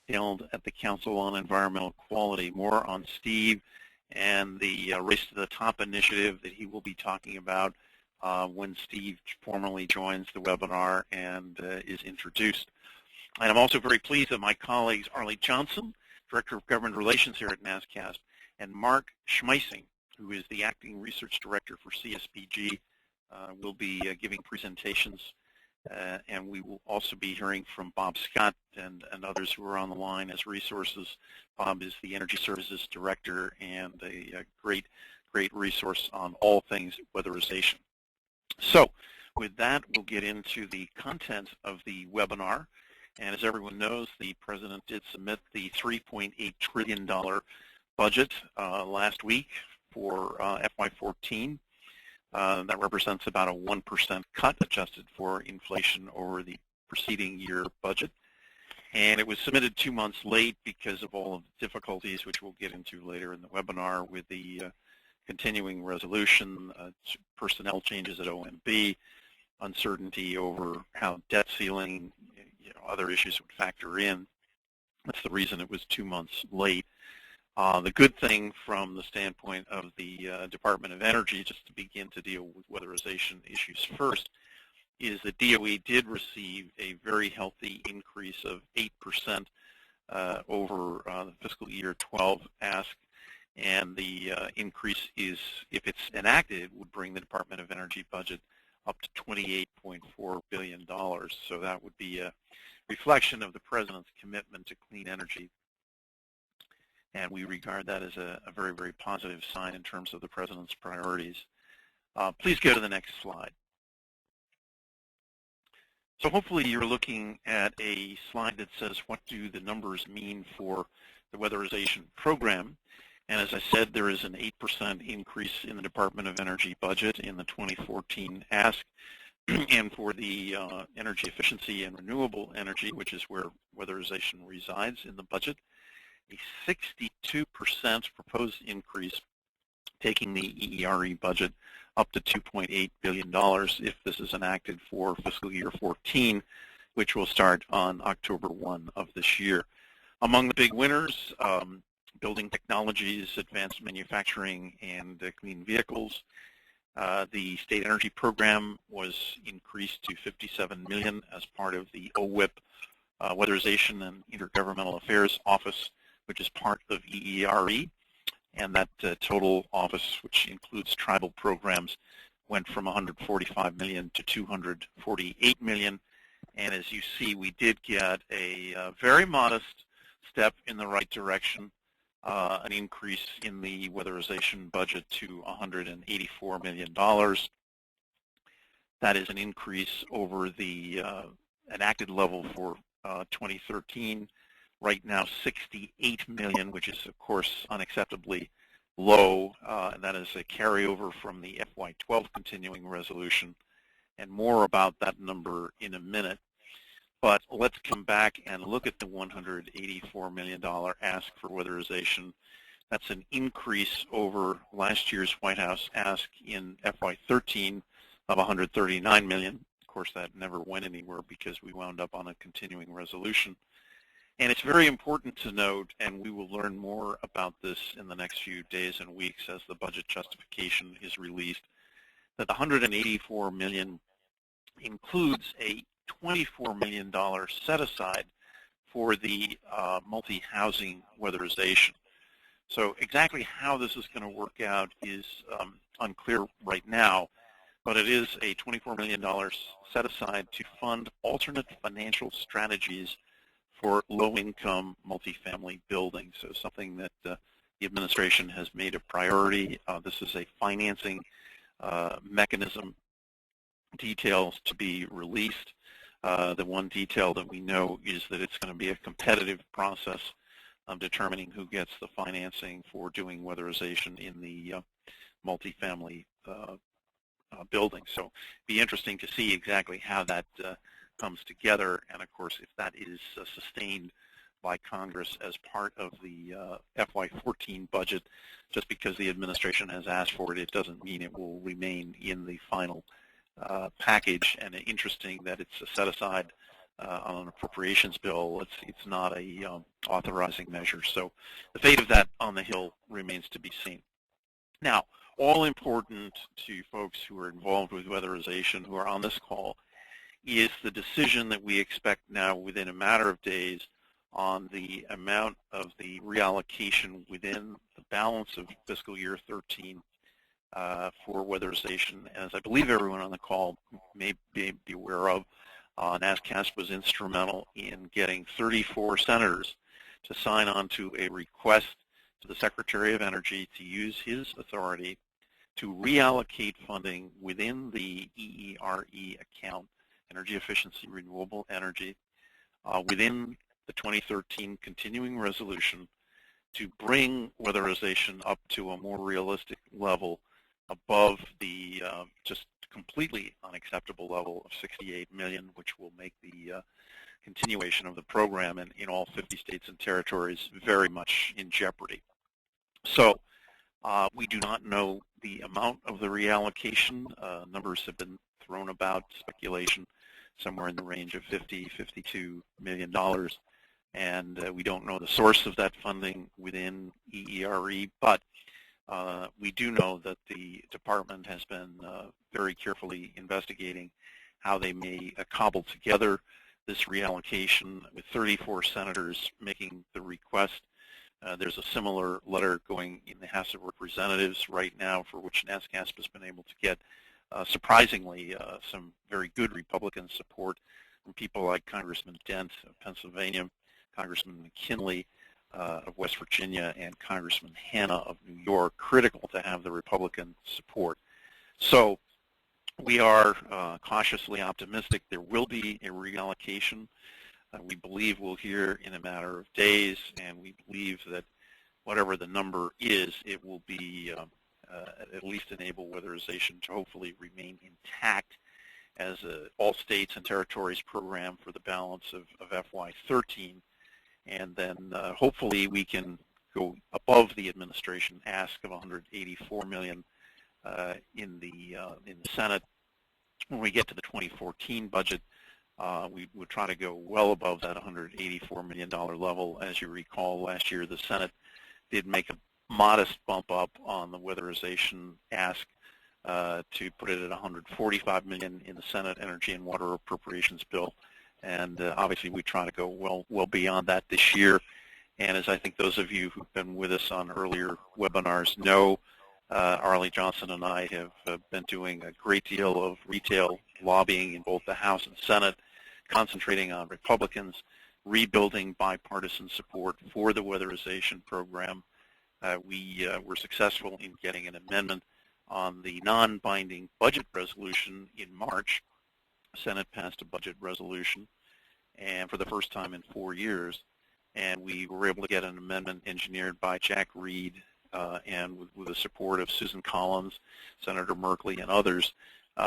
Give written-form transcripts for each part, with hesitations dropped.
held at the Council on Environmental Quality. More on Steve and the Race to the Top initiative that he will be talking about when Steve formally joins the webinar and is introduced. And I'm also very pleased that my colleagues Arlie Johnson, Director of Government Relations here at NASCSP, and Mark Schmeissing, who is the Acting Research Director for CSBG, will be giving presentations. And we will also be hearing from Bob Scott and others who are on the line as resources. Bob is the Energy Services Director and a great resource on all things weatherization. So with that, we'll get into the content of the webinar. And as everyone knows, the President did submit the $3.8 trillion budget last week for FY14. That represents about a 1% cut adjusted for inflation over the preceding year budget. And it was submitted 2 months late because of all of the difficulties, which we'll get into later in the webinar, with the continuing resolution, personnel changes at OMB, uncertainty over how debt ceiling, other issues would factor in. That's the reason it was 2 months late. The good thing from the standpoint of the Department of Energy, just to begin to deal with weatherization issues first, is that DOE did receive a very healthy increase of 8% over the fiscal year 12 ask, and the increase is, if it's enacted, would bring the Department of Energy budget up to $28.4 billion. So that would be a reflection of the President's commitment to clean energy. And we regard that as a very, very positive sign in terms of the President's priorities. Please go to the next slide. So hopefully you're looking at a slide that says, what do the numbers mean for the weatherization program? And as I said, there is an 8% increase in the Department of Energy budget in the 2014 ask. And for the energy efficiency and renewable energy, which is where weatherization resides in the budget, a 62% proposed increase, taking the EERE budget up to $2.8 billion if this is enacted for fiscal year 14, which will start on October 1 of this year. Among the big winners, building technologies, advanced manufacturing, and clean vehicles. The state energy program was increased to $57 million as part of the OWIP, Weatherization and Intergovernmental Affairs Office, which is part of EERE, and that total office, which includes tribal programs, went from $145 million to $248 million. And as you see, we did get a very modest step in the right direction, an increase in the weatherization budget to $184 million. That is an increase over the enacted level for 2013. Right now, $68 million, which is, of course, unacceptably low. And that is a carryover from the FY12 continuing resolution. And more about that number in a minute. But let's come back and look at the $184 million ask for weatherization. That's an increase over last year's White House ask in FY13 of $139 million. Of course, that never went anywhere because we wound up on a continuing resolution. And it's very important to note, and we will learn more about this in the next few days and weeks as the budget justification is released, that the $184 million includes a $24 million set aside for the multi-housing weatherization. So exactly how this is going to work out is unclear right now, but it is a $24 million set aside to fund alternate financial strategies for low-income multifamily buildings. So something that the administration has made a priority. This is a financing mechanism, details to be released. The one detail that we know is that it's going to be a competitive process of determining who gets the financing for doing weatherization in the multifamily buildings. So it'll be interesting to see exactly how that comes together, and of course if that is sustained by Congress as part of the FY14 budget. Just because the administration has asked for it, it doesn't mean it will remain in the final package. And interesting that it's set aside on an appropriations bill. It's not a authorizing measure. So the fate of that on the Hill remains to be seen. Now, all important to folks who are involved with weatherization who are on this call is the decision that we expect now within a matter of days on the amount of the reallocation within the balance of fiscal year 13 for weatherization. As I believe everyone on the call may be aware of, NASCSP was instrumental in getting 34 senators to sign on to a request to the Secretary of Energy to use his authority to reallocate funding within the EERE account, Energy Efficiency Renewable Energy, within the 2013 continuing resolution to bring weatherization up to a more realistic level above the just completely unacceptable level of $68 million, which will make the continuation of the program in all 50 states and territories very much in jeopardy. So we do not know the amount of the reallocation. Numbers have been thrown about, speculation, somewhere in the range of $52 million. And we don't know the source of that funding within EERE, but we do know that the department has been very carefully investigating how they may cobble together this reallocation with 34 senators making the request. There's a similar letter going in the House of Representatives right now for which NASCSP has been able to get, surprisingly, some very good Republican support from people like Congressman Dent of Pennsylvania, Congressman McKinley of West Virginia, and Congressman Hanna of New York, critical to have the Republican support. So we are cautiously optimistic there will be a reallocation. We believe we'll hear in a matter of days, and we believe that whatever the number is, it will be at least enable weatherization to hopefully remain intact as an all states and territories program for the balance of FY13. And then hopefully we can go above the administration ask of $184 million in the Senate. When we get to the 2014 budget, we would try to go well above that $184 million level. As you recall, last year the Senate did make a modest bump up on the weatherization ask to put it at $145 million in the Senate Energy and Water Appropriations Bill. And obviously we try to go well beyond that this year. And as I think those of you who've been with us on earlier webinars know, Arlie Johnson and I have been doing a great deal of retail lobbying in both the House and Senate, concentrating on Republicans, rebuilding bipartisan support for the weatherization program. We were successful in getting an amendment on the non-binding budget resolution in March. The Senate passed a budget resolution, and for the first time in 4 years, and we were able to get an amendment engineered by Jack Reed and with the support of Susan Collins, Senator Merkley, and others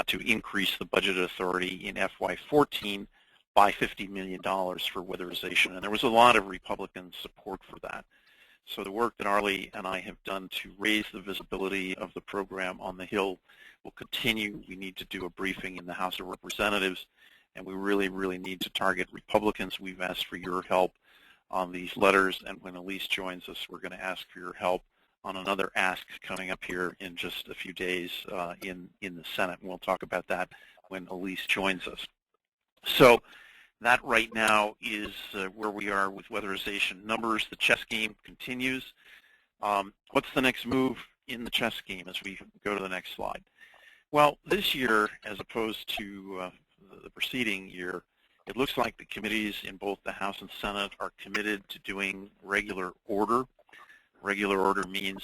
to increase the budget authority in FY14 by $50 million for weatherization. And there was a lot of Republican support for that. So the work that Arlie and I have done to raise the visibility of the program on the Hill will continue. We need to do a briefing in the House of Representatives, and we really need to target Republicans. We've asked for your help on these letters, and when Elise joins us, we're going to ask for your help on another ask coming up here in just a few days in the Senate. And we'll talk about that when Elise joins us. So that right now is where we are with weatherization numbers. The chess game continues. What's the next move in the chess game as we go to the next slide? Well, this year, as opposed to the preceding year, it looks like the committees in both the House and Senate are committed to doing regular order. Regular order means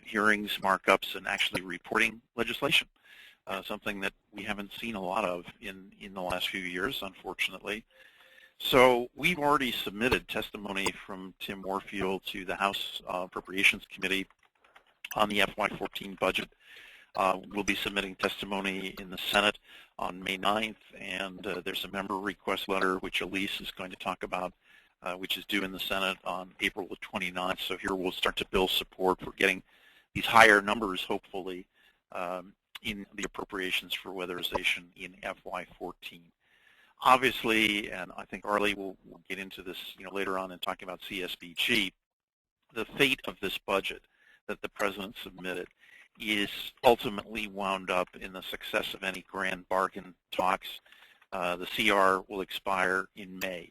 hearings, markups, and actually reporting legislation, something that we haven't seen a lot of in the last few years, unfortunately. So we've already submitted testimony from Tim Warfield to the House Appropriations Committee on the FY14 budget. We'll be submitting testimony in the Senate on May 9th, and there's a member request letter which Elise is going to talk about, which is due in the Senate on April the 29th. So here we'll start to build support for getting these higher numbers, hopefully, in the appropriations for weatherization in FY14. Obviously, and I think Arlie will get into this later on in talking about CSBG, the fate of this budget that the President submitted is ultimately wound up in the success of any grand bargain talks. The CR will expire in May.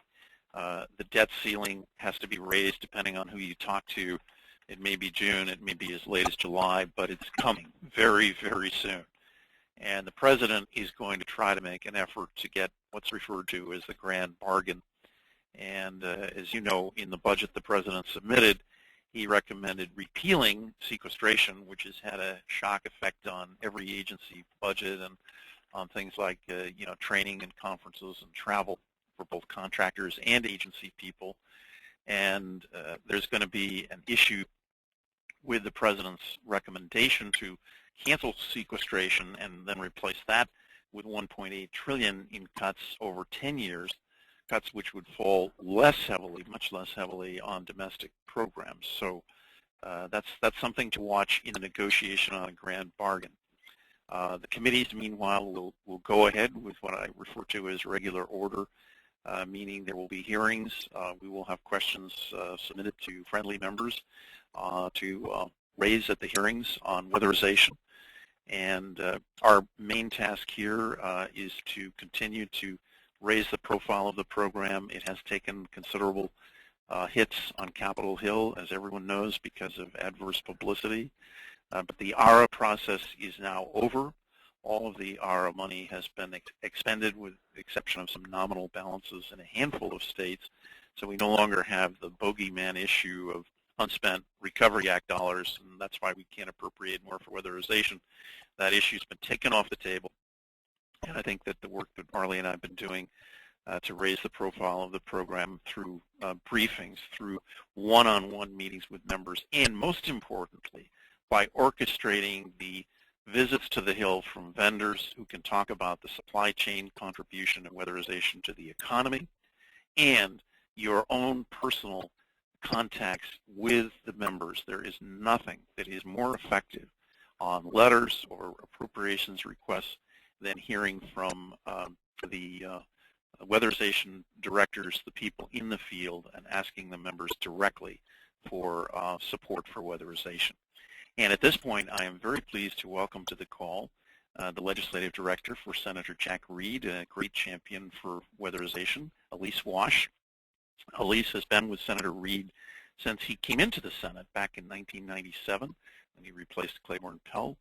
The debt ceiling has to be raised depending on who you talk to. It may be June, it may be as late as July, but it's coming very, very soon. And the President is going to try to make an effort to get what's referred to as the grand bargain. And as you know, in the budget the President submitted, he recommended repealing sequestration, which has had a shock effect on every agency budget and on things like training and conferences and travel for both contractors and agency people. And there's going to be an issue with the President's recommendation to cancel sequestration and then replace that with $1.8 trillion in cuts over 10 years, cuts which would fall less heavily, much less heavily on domestic programs. So that's something to watch in the negotiation on a grand bargain. The committees, meanwhile, will go ahead with what I refer to as regular order, meaning there will be hearings. We will have questions submitted to friendly members to raise at the hearings on weatherization. And our main task here is to continue to raise the profile of the program. It has taken considerable hits on Capitol Hill, as everyone knows, because of adverse publicity. But the ARA process is now over. All of the ARA money has been expended with the exception of some nominal balances in a handful of states. So we no longer have the bogeyman issue of unspent Recovery Act dollars, and that's why we can't appropriate more for weatherization. That issue's been taken off the table. And I think that the work that Arlie and I have been doing to raise the profile of the program through briefings, through one-on-one meetings with members, and most importantly, by orchestrating the visits to the Hill from vendors who can talk about the supply chain contribution and weatherization to the economy, and your own personal contacts with the members. There is nothing that is more effective on letters or appropriations requests than hearing from the weatherization directors, the people in the field, and asking the members directly for support for weatherization. And at this point, I am very pleased to welcome to the call the Legislative Director for Senator Jack Reed, a great champion for weatherization, Elise Wash. Elise has been with Senator Reed since he came into the Senate back in 1997, when he replaced Claiborne Pell.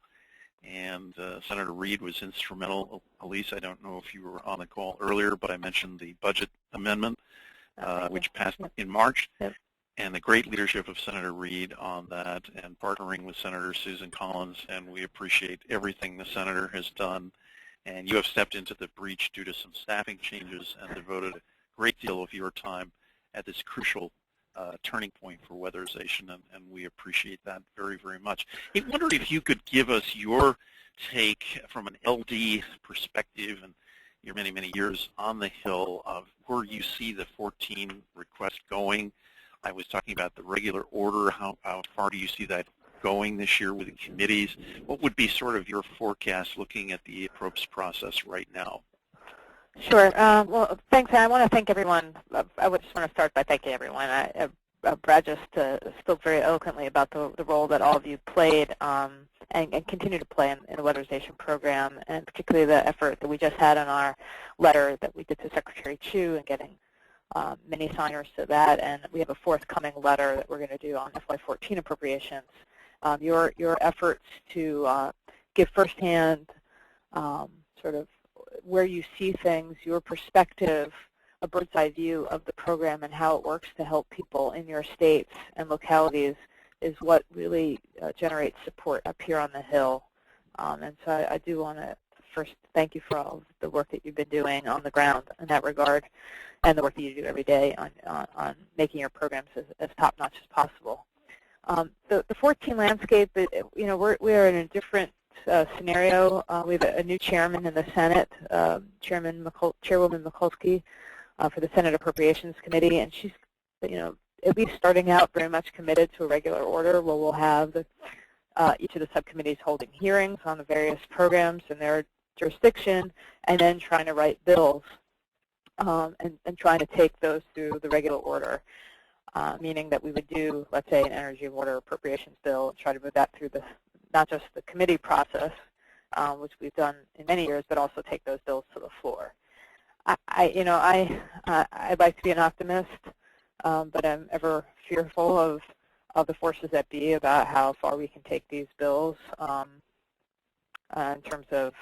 And Senator Reed was instrumental. Elise, I don't know if you were on the call earlier, but I mentioned the budget amendment, which passed in March, and the great leadership of Senator Reed on that, and partnering with Senator Susan Collins, and we appreciate everything the Senator has done. And you have stepped into the breach due to some staffing changes and devoted a great deal of your time at this crucial turning point for weatherization, and we appreciate that very, very much. I wondered if you could give us your take from an LD perspective and your many, many years on the Hill of where you see the 14 request going. I was talking about the regular order. How far do you see that going this year with the committees? What would be sort of your forecast looking at the approps process right now? Sure. Well, thanks. I want to thank everyone. I would just want to start by thanking everyone. Brad just spoke very eloquently about the role that all of you played and continue to play in the weatherization program, and particularly the effort that we just had on our letter that we did to Secretary Chu and getting many signers to that. And we have a forthcoming letter that we're going to do on FY14 appropriations. Your efforts to give firsthand sort of where you see things, your perspective, a bird's eye view of the program and how it works to help people in your states and localities is what really generates support up here on the Hill. And so I do want to first thank you for all of the work that you've been doing on the ground in that regard, and the work that you do every day on making your programs as top-notch as possible. The 14 landscape, we are in a different scenario. We have a new chairman in the Senate, Chairwoman Mikulski, for the Senate Appropriations Committee, and she's, at least starting out very much committed to a regular order where we'll have each of the subcommittees holding hearings on the various programs in their jurisdiction, and then trying to write bills and trying to take those through the regular order, meaning that we would do, let's say, an energy and water appropriations bill, and try to move that through not just the committee process, which we've done in many years, but also take those bills to the floor. I'd like to be an optimist, but I'm ever fearful of the forces that be about how far we can take these bills in terms of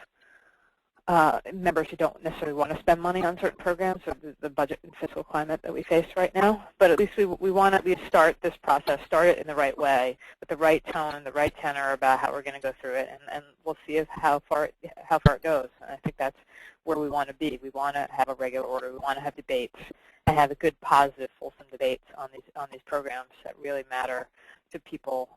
members who don't necessarily want to spend money on certain programs, or the budget and fiscal climate that we face right now. But at least we want to at least start this process, start it in the right way, with the right tone, the right tenor about how we're going to go through it, and we'll see how far it goes. And I think that's where we want to be. We want to have a regular order. We want to have debates and have a good, positive, fulsome debates on these programs that really matter to people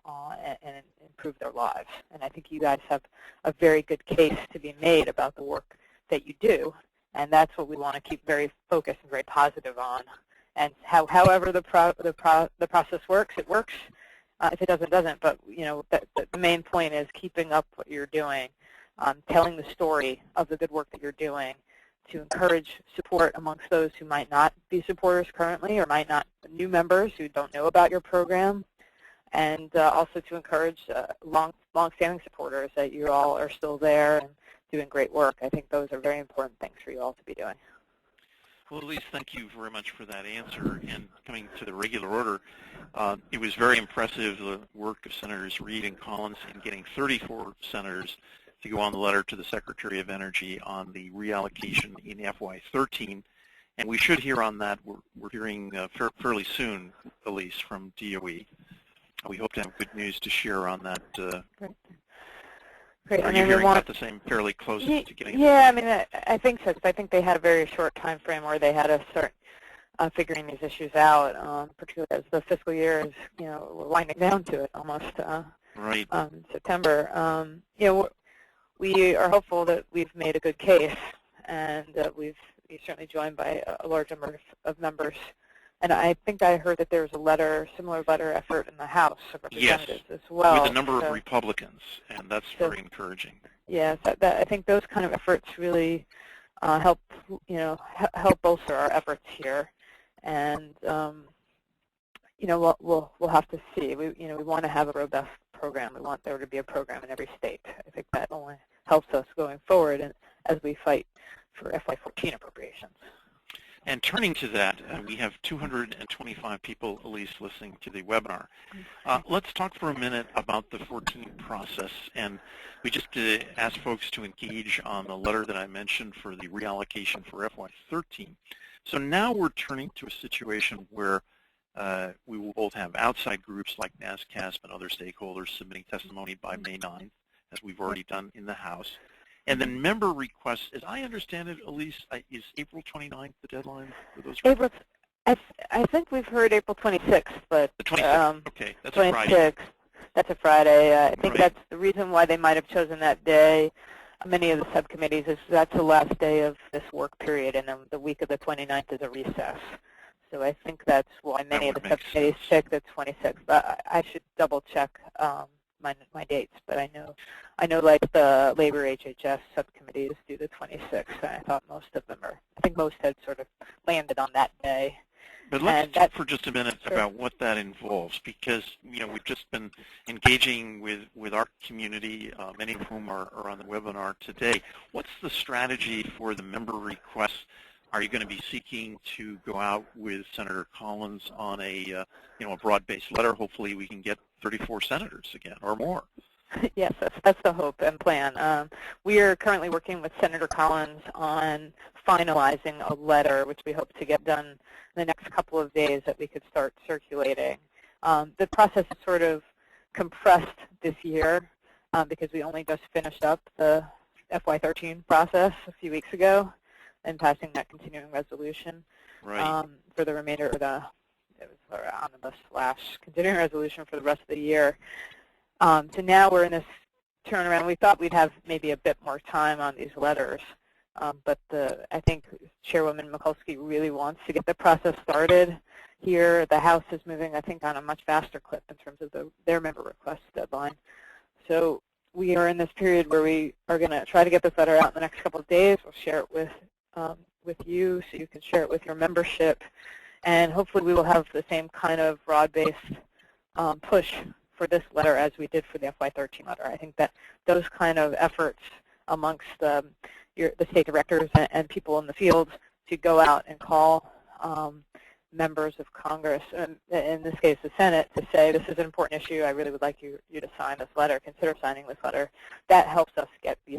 and improve their lives. And I think you guys have a very good case to be made about the work that you do, and that's what we want to keep very focused and very positive on. And however the process works, it works. If it doesn't, it doesn't. But the main point is keeping up what you're doing, telling the story of the good work that you're doing, to encourage support amongst those who might not be supporters currently, or might not, new members who don't know about your program, and also to encourage long-standing supporters that you all are still there and doing great work. I think those are very important things for you all to be doing. Well, Elise, thank you very much for that answer. And coming to the regular order, it was very impressive, the work of Senators Reid and Collins in getting 34 senators to go on the letter to the Secretary of Energy on the reallocation in FY13. And we should hear on that. We're hearing fairly soon, Elise, from DOE. We hope to have good news to share on that. Great. Are you hearing about the same, fairly close to getting it? Yeah, I mean, I think so. I think they had a very short time frame where they had to start figuring these issues out, particularly as the fiscal year is, we're winding down to it almost. Right. September. We are hopeful that we've made a good case, and that we're certainly joined by a large number of members. And I think I heard that there was a similar letter effort in the House of Representatives as well. With a number of Republicans, and that's very encouraging. Yes, I think those kind of efforts really help bolster our efforts here. And we'll have to see. We want to have a robust program. We want there to be a program in every state. I think that only helps us going forward, and as we fight for FY14 appropriations. And turning to that, we have 225 people, Elise, listening to the webinar. Let's talk for a minute about the 14 process. And we just asked folks to engage on the letter that I mentioned for the reallocation for FY13. So now we're turning to a situation where we will both have outside groups like NASCSP and other stakeholders submitting testimony by May 9th, as we've already done in the House. And then member requests, as I understand it, Elise, is April 29th the deadline for those? I think we've heard April 26th, but the 26th. Okay, that's 26th. A Friday. That's a Friday. I think that's the reason why they might have chosen that day. Many of the subcommittees is that's the last day of this work period, and then the week of the 29th is a recess. So I think that's why many of the subcommittees pick the 26th. But I should double check my dates, but I know like the Labor HHS subcommittees do the 26th, and I thought most of them I think most had sort of landed on that day. But let's talk for just a minute about what that involves, because we've just been engaging with our community, many of whom are on the webinar today. What's the strategy for the member requests? Are you going to be seeking to go out with Senator Collins on a broad-based letter? Hopefully we can get 34 senators again or more. Yes, that's the hope and plan. We are currently working with Senator Collins on finalizing a letter, which we hope to get done in the next couple of days that we could start circulating. The process is sort of compressed this year because we only just finished up the FY13 process a few weeks ago and passing that continuing resolution for the remainder of the omnibus/continuing resolution for the rest of the year. So now we're in this turnaround. We thought we'd have maybe a bit more time on these letters, but I think Chairwoman Mikulski really wants to get the process started here. The House is moving, I think, on a much faster clip in terms of their member request deadline. So we are in this period where we are going to try to get this letter out in the next couple of days. We'll share it with with you so you can share it with your membership. And hopefully we will have the same kind of broad-based push for this letter as we did for the FY13 letter. I think that those kind of efforts amongst the state directors and people in the field to go out and call members of Congress, and in this case the Senate, to say this is an important issue, I really would like you to sign this letter, consider signing this letter. That helps us get the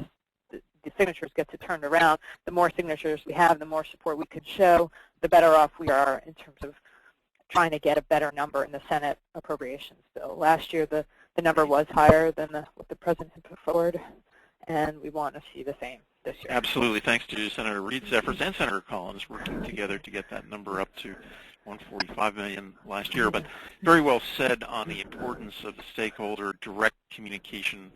signatures get to turned around. The more signatures we have, the more support we can show, the better off we are in terms of trying to get a better number in the Senate appropriations bill. Last year the number was higher than what the President had put forward, and we want to see the same this year. Absolutely. Thanks to Senator Reid's efforts and Senator Collins working together to get that number up to $145 million last year. But very well said on the importance of the stakeholder direct communication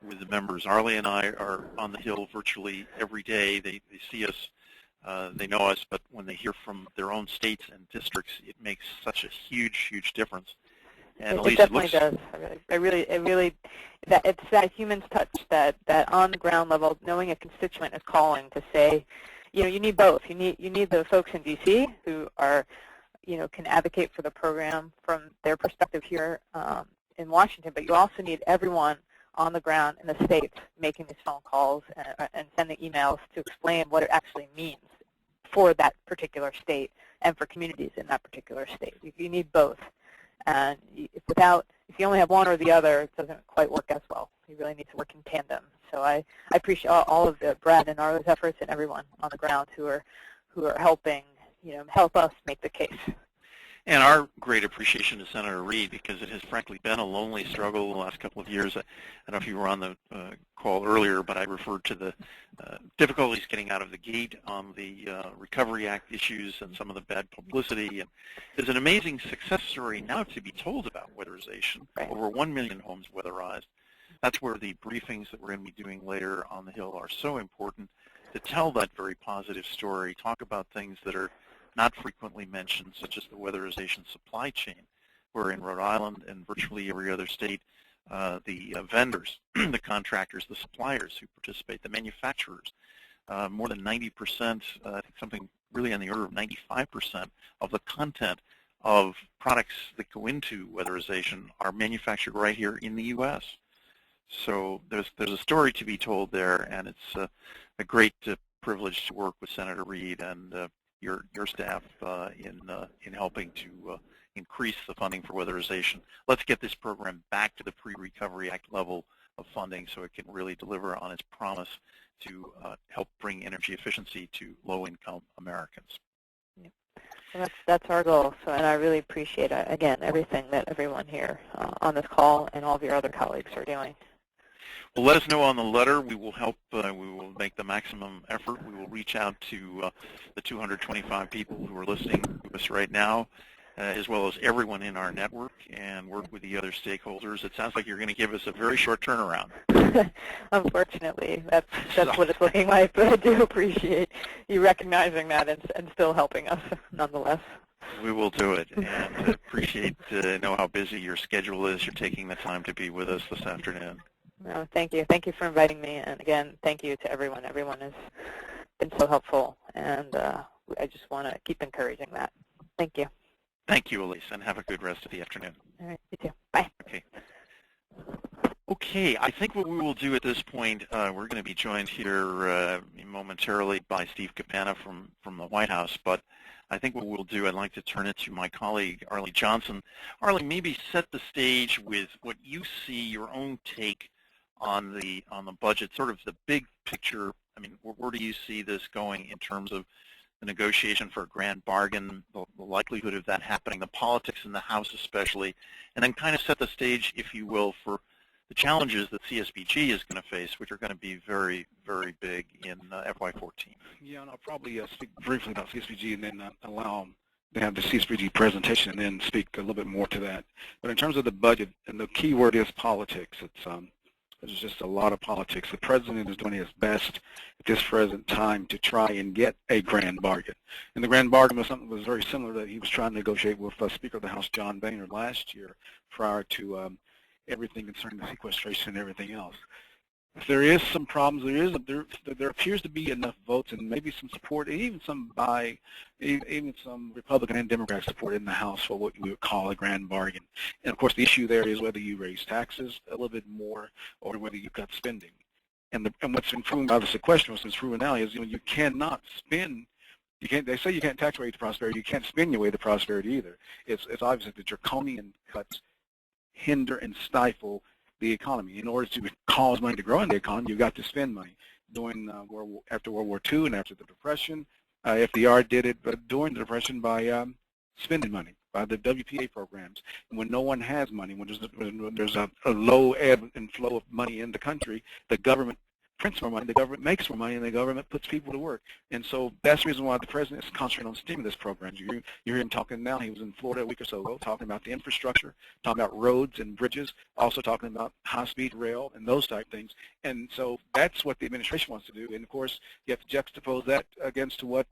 with the members. Arlie and I are on the Hill virtually every day. They see us, they know us, but when they hear from their own states and districts, it makes such a huge, huge difference. And it definitely does. It's that human touch, that on the ground level, knowing a constituent is calling to say, you need both. You need the folks in D.C. who are, can advocate for the program from their perspective here in Washington, but you also need everyone on the ground in the states making these phone calls and sending emails to explain what it actually means for that particular state and for communities in that particular state. You need both. And if you only have one or the other, it doesn't quite work as well. You really need to work in tandem. So I appreciate all of the Brad and Arlo's efforts and everyone on the ground who are helping, help us make the case. And our great appreciation to Senator Reid, because it has frankly been a lonely struggle the last couple of years. I don't know if you were on the call earlier, but I referred to the difficulties getting out of the gate on the Recovery Act issues and some of the bad publicity. And there's an amazing success story now to be told about weatherization. Right. Over 1 million homes weatherized. That's where the briefings that we're going to be doing later on the Hill are so important, to tell that very positive story, talk about things that are not frequently mentioned, such as the weatherization supply chain, where in Rhode Island and virtually every other state, the vendors, the contractors, the suppliers who participate, the manufacturers, more than 90%, I think something really on the order of 95% of the content of products that go into weatherization are manufactured right here in the U.S. So there's a story to be told there, and it's a great privilege to work with Senator Reid and your staff in helping to increase the funding for weatherization. Let's get this program back to the pre-Recovery Act level of funding so it can really deliver on its promise to help bring energy efficiency to low-income Americans. Yeah. Well, that's our goal. So, and I really appreciate, again, everything that everyone here on this call and all of your other colleagues are doing. Well, let us know on the letter. We will help. We will make the maximum effort. We will reach out to the 225 people who are listening to us right now, as well as everyone in our network, and work with the other stakeholders. It sounds like you're going to give us a very short turnaround. Unfortunately, that's what it's looking like, but I do appreciate you recognizing that and still helping us nonetheless. We will do it, and appreciate know how busy your schedule is. You're taking the time to be with us this afternoon. No, thank you. Thank you for inviting me. And again, thank you to everyone. Everyone has been so helpful. And I just want to keep encouraging that. Thank you. Thank you, Elise, and have a good rest of the afternoon. All right, you too. Bye. Okay, I think what we will do at this point, we're going to be joined here momentarily by Steve Campana from the White House, but I think what we'll do, I'd like to turn it to my colleague, Arlie Johnson. Arlie, maybe set the stage with what you see, your own take on the budget, sort of the big picture. I mean, where do you see this going in terms of the negotiation for a grand bargain, the likelihood of that happening, the politics in the House especially, and then kind of set the stage, if you will, for the challenges that CSBG is going to face, which are going to be very, very big in FY14. Yeah, and I'll probably speak briefly about CSBG and then allow to have the CSBG presentation and then speak a little bit more to that. But in terms of the budget, and the key word is politics. There's just a lot of politics. The President is doing his best at this present time to try and get a grand bargain. And the grand bargain was something that was very similar that he was trying to negotiate with Speaker of the House John Boehner last year prior to everything concerning the sequestration and everything else. There is some problems. There appears to be enough votes and maybe some support, and even some Republican and Democrat support in the House for what we would call a grand bargain. And of course, the issue there is whether you raise taxes a little bit more or whether you cut spending. And what's been proven by the sequester, what's been proven now is you cannot spend. They say you can't tax your way to prosperity. You can't spend your way to prosperity either. It's obvious that the draconian cuts hinder and stifle the economy. In order to cause money to grow in the economy, you've got to spend money. After World War II and after the Depression, FDR did it, but during the Depression by spending money, by the WPA programs. And when no one has money, when there's a low ebb and flow of money in the country, the government prints more money, the government makes more money, and the government puts people to work. And so that's the reason why the president is concentrating on stimulus programs. You hear him talking now. He was in Florida a week or so ago talking about the infrastructure, talking about roads and bridges, also talking about high-speed rail and those type things. And so that's what the administration wants to do. And, of course, you have to juxtapose that against what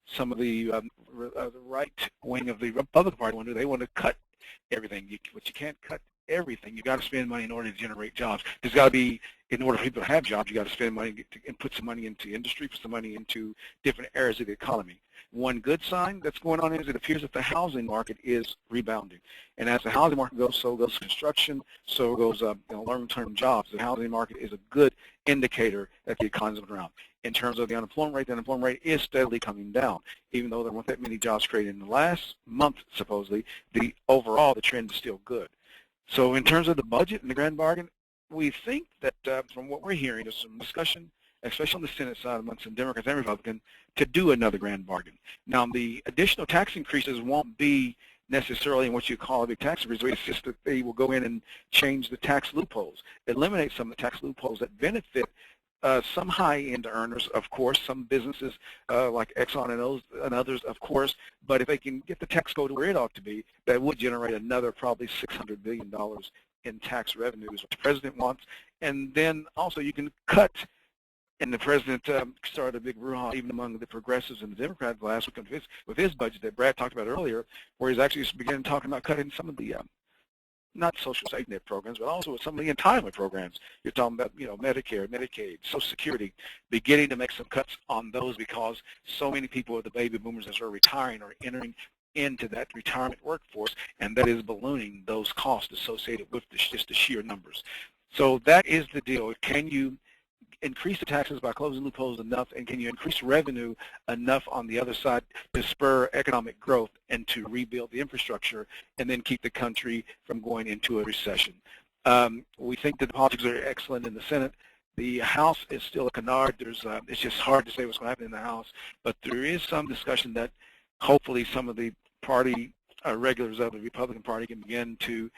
some of the right wing of the Republican Party want to do. They want to cut everything, but you can't cut everything. You got to spend money in order to generate jobs. There's got to be, in order for people to have jobs, you got to spend money and put some money into industry, put some money into different areas of the economy. One good sign that's going on is it appears that the housing market is rebounding. And as the housing market goes, so goes construction, so goes long-term jobs. The housing market is a good indicator that the economy is around. In terms of the unemployment rate is steadily coming down. Even though there weren't that many jobs created in the last month, supposedly, the trend is still good. So in terms of the budget and the grand bargain, we think that from what we're hearing, there's some discussion, especially on the Senate side amongst some Democrats and Republicans, to do another grand bargain. Now, the additional tax increases won't be necessarily in what you call a big tax increase. It's just that they will go in and change the tax loopholes, eliminate some of the tax loopholes that benefit some high-end earners, of course, some businesses like Exxon and others, of course, but if they can get the tax code where it ought to be, that would generate another probably $600 billion in tax revenues, which the president wants. And then also you can cut, and the president started a big brouhaha even among the progressives and the Democrats last week with his budget that Brad talked about earlier, where he's actually beginning talking about cutting some of the not social safety net programs, but also some of the entitlement programs. You're talking about, Medicare, Medicaid, Social Security, beginning to make some cuts on those because so many people of the baby boomers that are retiring are entering into that retirement workforce, and that is ballooning those costs associated with just the sheer numbers. So that is the deal. Can you increase the taxes by closing loopholes enough, and can you increase revenue enough on the other side to spur economic growth and to rebuild the infrastructure and then keep the country from going into a recession? We think that the politics are excellent in the Senate. The House is still a canard. It's just hard to say what's going to happen in the House, but there is some discussion that hopefully some of the party regulars of the Republican Party can begin to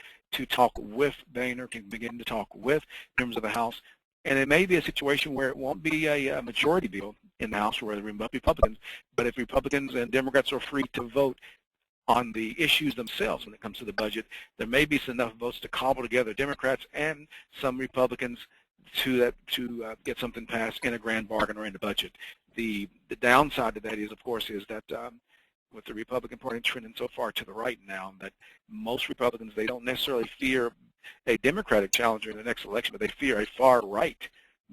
talk with Boehner, can begin to talk with members of the House. And it may be a situation where it won't be a majority bill in the House where there are Republicans, but if Republicans and Democrats are free to vote on the issues themselves when it comes to the budget, there may be enough votes to cobble together Democrats and some Republicans to get something passed in a grand bargain or in the budget. The downside to that is, of course, is that with the Republican Party trending so far to the right now, that most Republicans, they don't necessarily fear a Democratic challenger in the next election, but they fear a far right,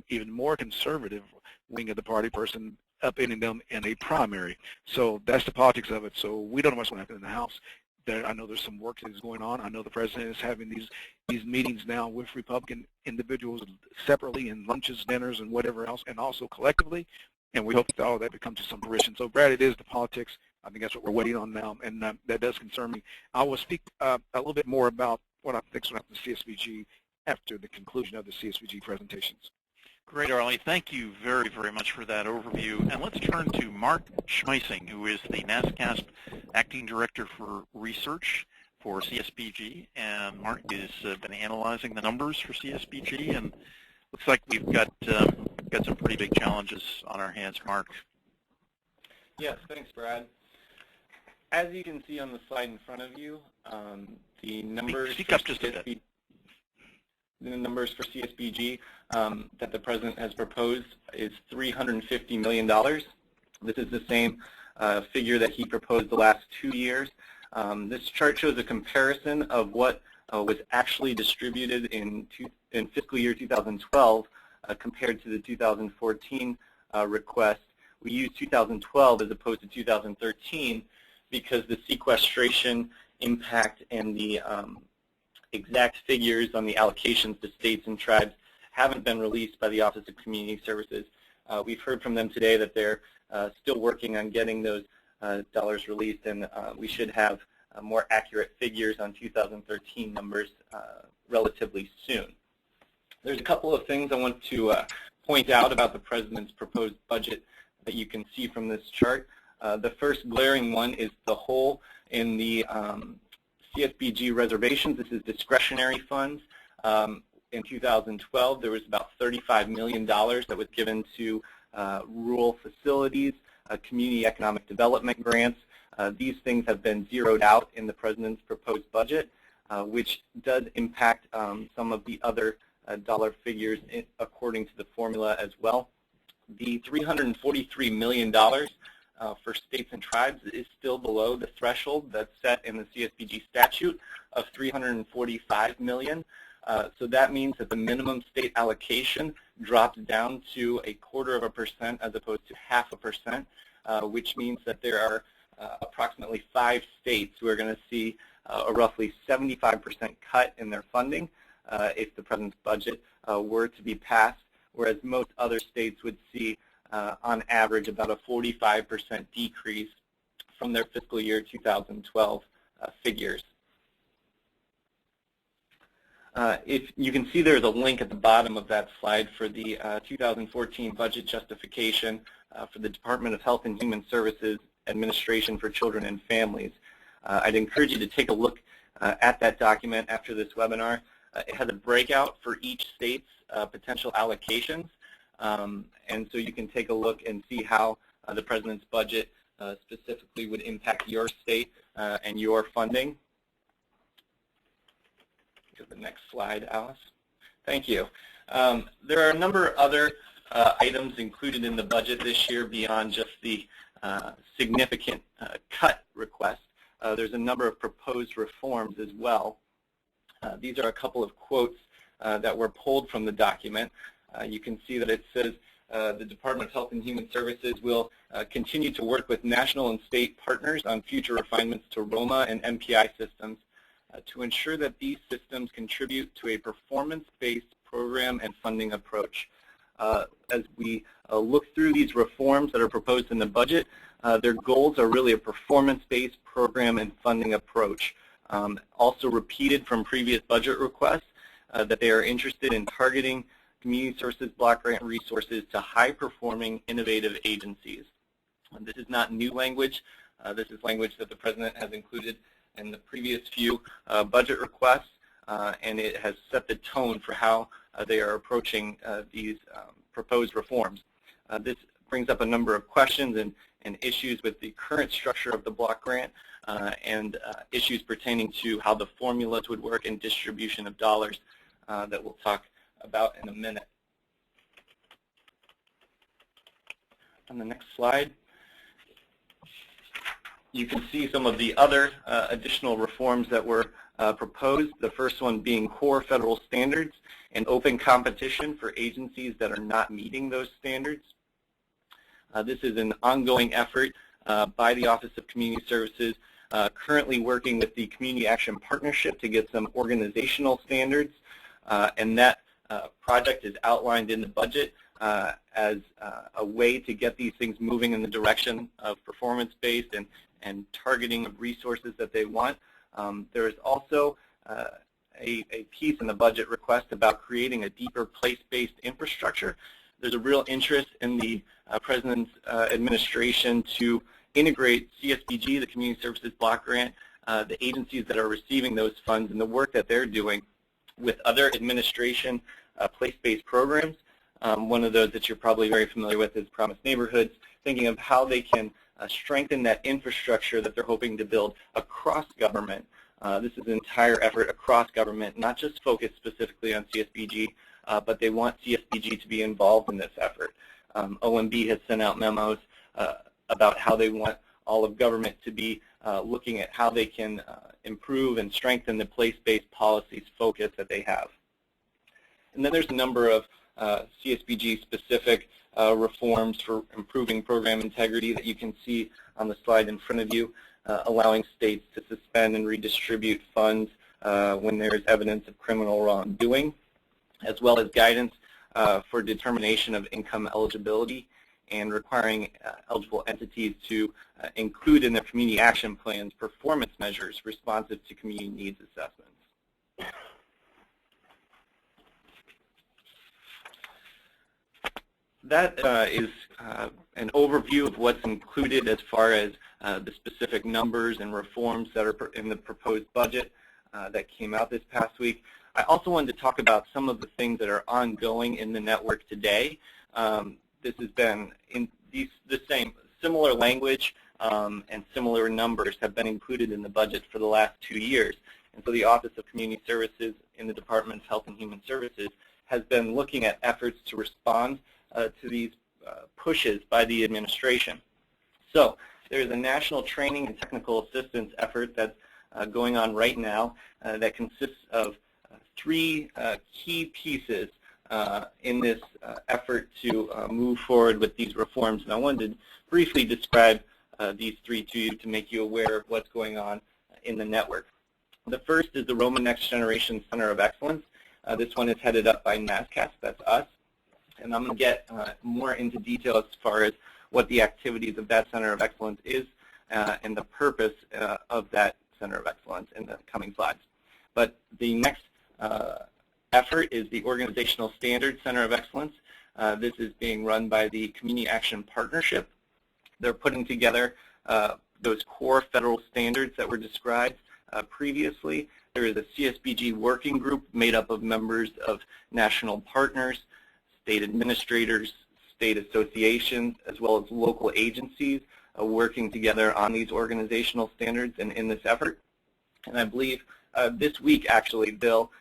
even more conservative wing of the party person upending them in a primary. So that's the politics of it. So we don't know what's going to happen in the House. I know there's some work that is going on. I know the president is having these meetings now with Republican individuals separately in lunches, dinners, and whatever else, and also collectively. And we hope that all of that becomes to some fruition. So, Brad, it is the politics. I think that's what we're waiting on now, and that does concern me. I will speak a little bit more about what I think is going to happen to CSBG after the conclusion of the CSBG presentations. Great, Arlie. Thank you very, very much for that overview. And let's turn to Mark Schmeissing, who is the NASCSP Acting Director for Research for CSBG. And Mark has been analyzing the numbers for CSBG, and looks like we've got some pretty big challenges on our hands. Mark. Yes, thanks, Brad. As you can see on the slide in front of you, the numbers Speak up just a bit. The numbers for CSBG that the President has proposed is $350 million. This is the same figure that he proposed the last 2 years. This chart shows a comparison of what was actually distributed in fiscal year 2012 compared to the 2014 request. We used 2012 as opposed to 2013 because the sequestration impact and the exact figures on the allocations to states and tribes haven't been released by the Office of Community Services. We've heard from them today that they're still working on getting those dollars released, and we should have more accurate figures on 2013 numbers relatively soon. There's a couple of things I want to point out about the President's proposed budget that you can see from this chart. The first glaring one is the hole in the CSBG reservations. This is discretionary funds. In 2012, there was about $35 million that was given to rural facilities, community economic development grants. These things have been zeroed out in the President's proposed budget, which does impact some of the other dollar figures according to the formula as well. The $343 million for states and tribes is still below the threshold that's set in the CSBG statute of $345 million. So that means that the minimum state allocation drops down to 0.25% as opposed to 0.5%, which means that there are approximately 5 states who are going to see a roughly 75% cut in their funding if the President's budget were to be passed, whereas most other states would see, on average, about a 45% decrease from their fiscal year 2012 figures. If you can see, there's a link at the bottom of that slide for the 2014 budget justification for the Department of Health and Human Services Administration for Children and Families. I'd encourage you to take a look at that document after this webinar. It has a breakout for each state's potential allocations, and so you can take a look and see how the President's budget specifically would impact your state and your funding. Go to the next slide, Alice. Thank you. There are a number of other items included in the budget this year beyond just the significant cut request. There's a number of proposed reforms as well. These are a couple of quotes that were pulled from the document. You can see that it says the Department of Health and Human Services will continue to work with national and state partners on future refinements to ROMA and MPI systems to ensure that these systems contribute to a performance-based program and funding approach. As we look through these reforms that are proposed in the budget, their goals are really a performance-based program and funding approach. Also repeated from previous budget requests that they are interested in targeting community services block grant resources to high-performing innovative agencies. This is not new language. This is language that the President has included in the previous few budget requests, and it has set the tone for how they are approaching these proposed reforms. This brings up a number of questions and issues with the current structure of the block grant and issues pertaining to how the formulas would work and distribution of dollars that we'll talk about in a minute. On the next slide, you can see some of the other additional reforms that were proposed, the first one being core federal standards and open competition for agencies that are not meeting those standards. This is an ongoing effort by the Office of Community Services, currently working with the Community Action Partnership to get some organizational standards, and that project is outlined in the budget as a way to get these things moving in the direction of performance-based and targeting of resources that they want. There is also a piece in the budget request about creating a deeper place-based infrastructure. There's a real interest in the President's administration to integrate CSBG, the Community Services Block Grant, the agencies that are receiving those funds and the work that they're doing with other administration place-based programs. One of those that you're probably very familiar with is Promise Neighborhoods, thinking of how they can strengthen that infrastructure that they're hoping to build across government. This is an entire effort across government, not just focused specifically on CSBG, but they want CSBG to be involved in this effort. OMB has sent out memos about how they want all of government to be looking at how they can improve and strengthen the place-based policies focus that they have. And then there's a number of CSBG-specific reforms for improving program integrity that you can see on the slide in front of you, allowing states to suspend and redistribute funds when there is evidence of criminal wrongdoing, as well as guidance for determination of income eligibility and requiring eligible entities to include in their community action plans performance measures responsive to community needs assessments. That is an overview of what's included as far as the specific numbers and reforms that are in the proposed budget that came out this past week. I also wanted to talk about some of the things that are ongoing in the network today. This has been in the same similar language and similar numbers have been included in the budget for the last 2 years. And so the Office of Community Services in the Department of Health and Human Services has been looking at efforts to respond to these pushes by the administration. So there's a national training and technical assistance effort that's going on right now that consists of 3 key pieces in this effort to move forward with these reforms. And I wanted to briefly describe these 3 to you to make you aware of what's going on in the network. The first is the ROMA Next Generation Center of Excellence. This one is headed up by NASCSP, that's us. And I'm going to get more into detail as far as what the activities of that Center of Excellence is and the purpose of that Center of Excellence in the coming slides. But the next effort is the Organizational Standards Center of Excellence. This is being run by the Community Action Partnership. They're putting together those core federal standards that were described previously. There is a CSBG working group made up of members of national partners, state administrators, state associations, as well as local agencies working together on these organizational standards and in this effort. And I believe this week, actually, they'll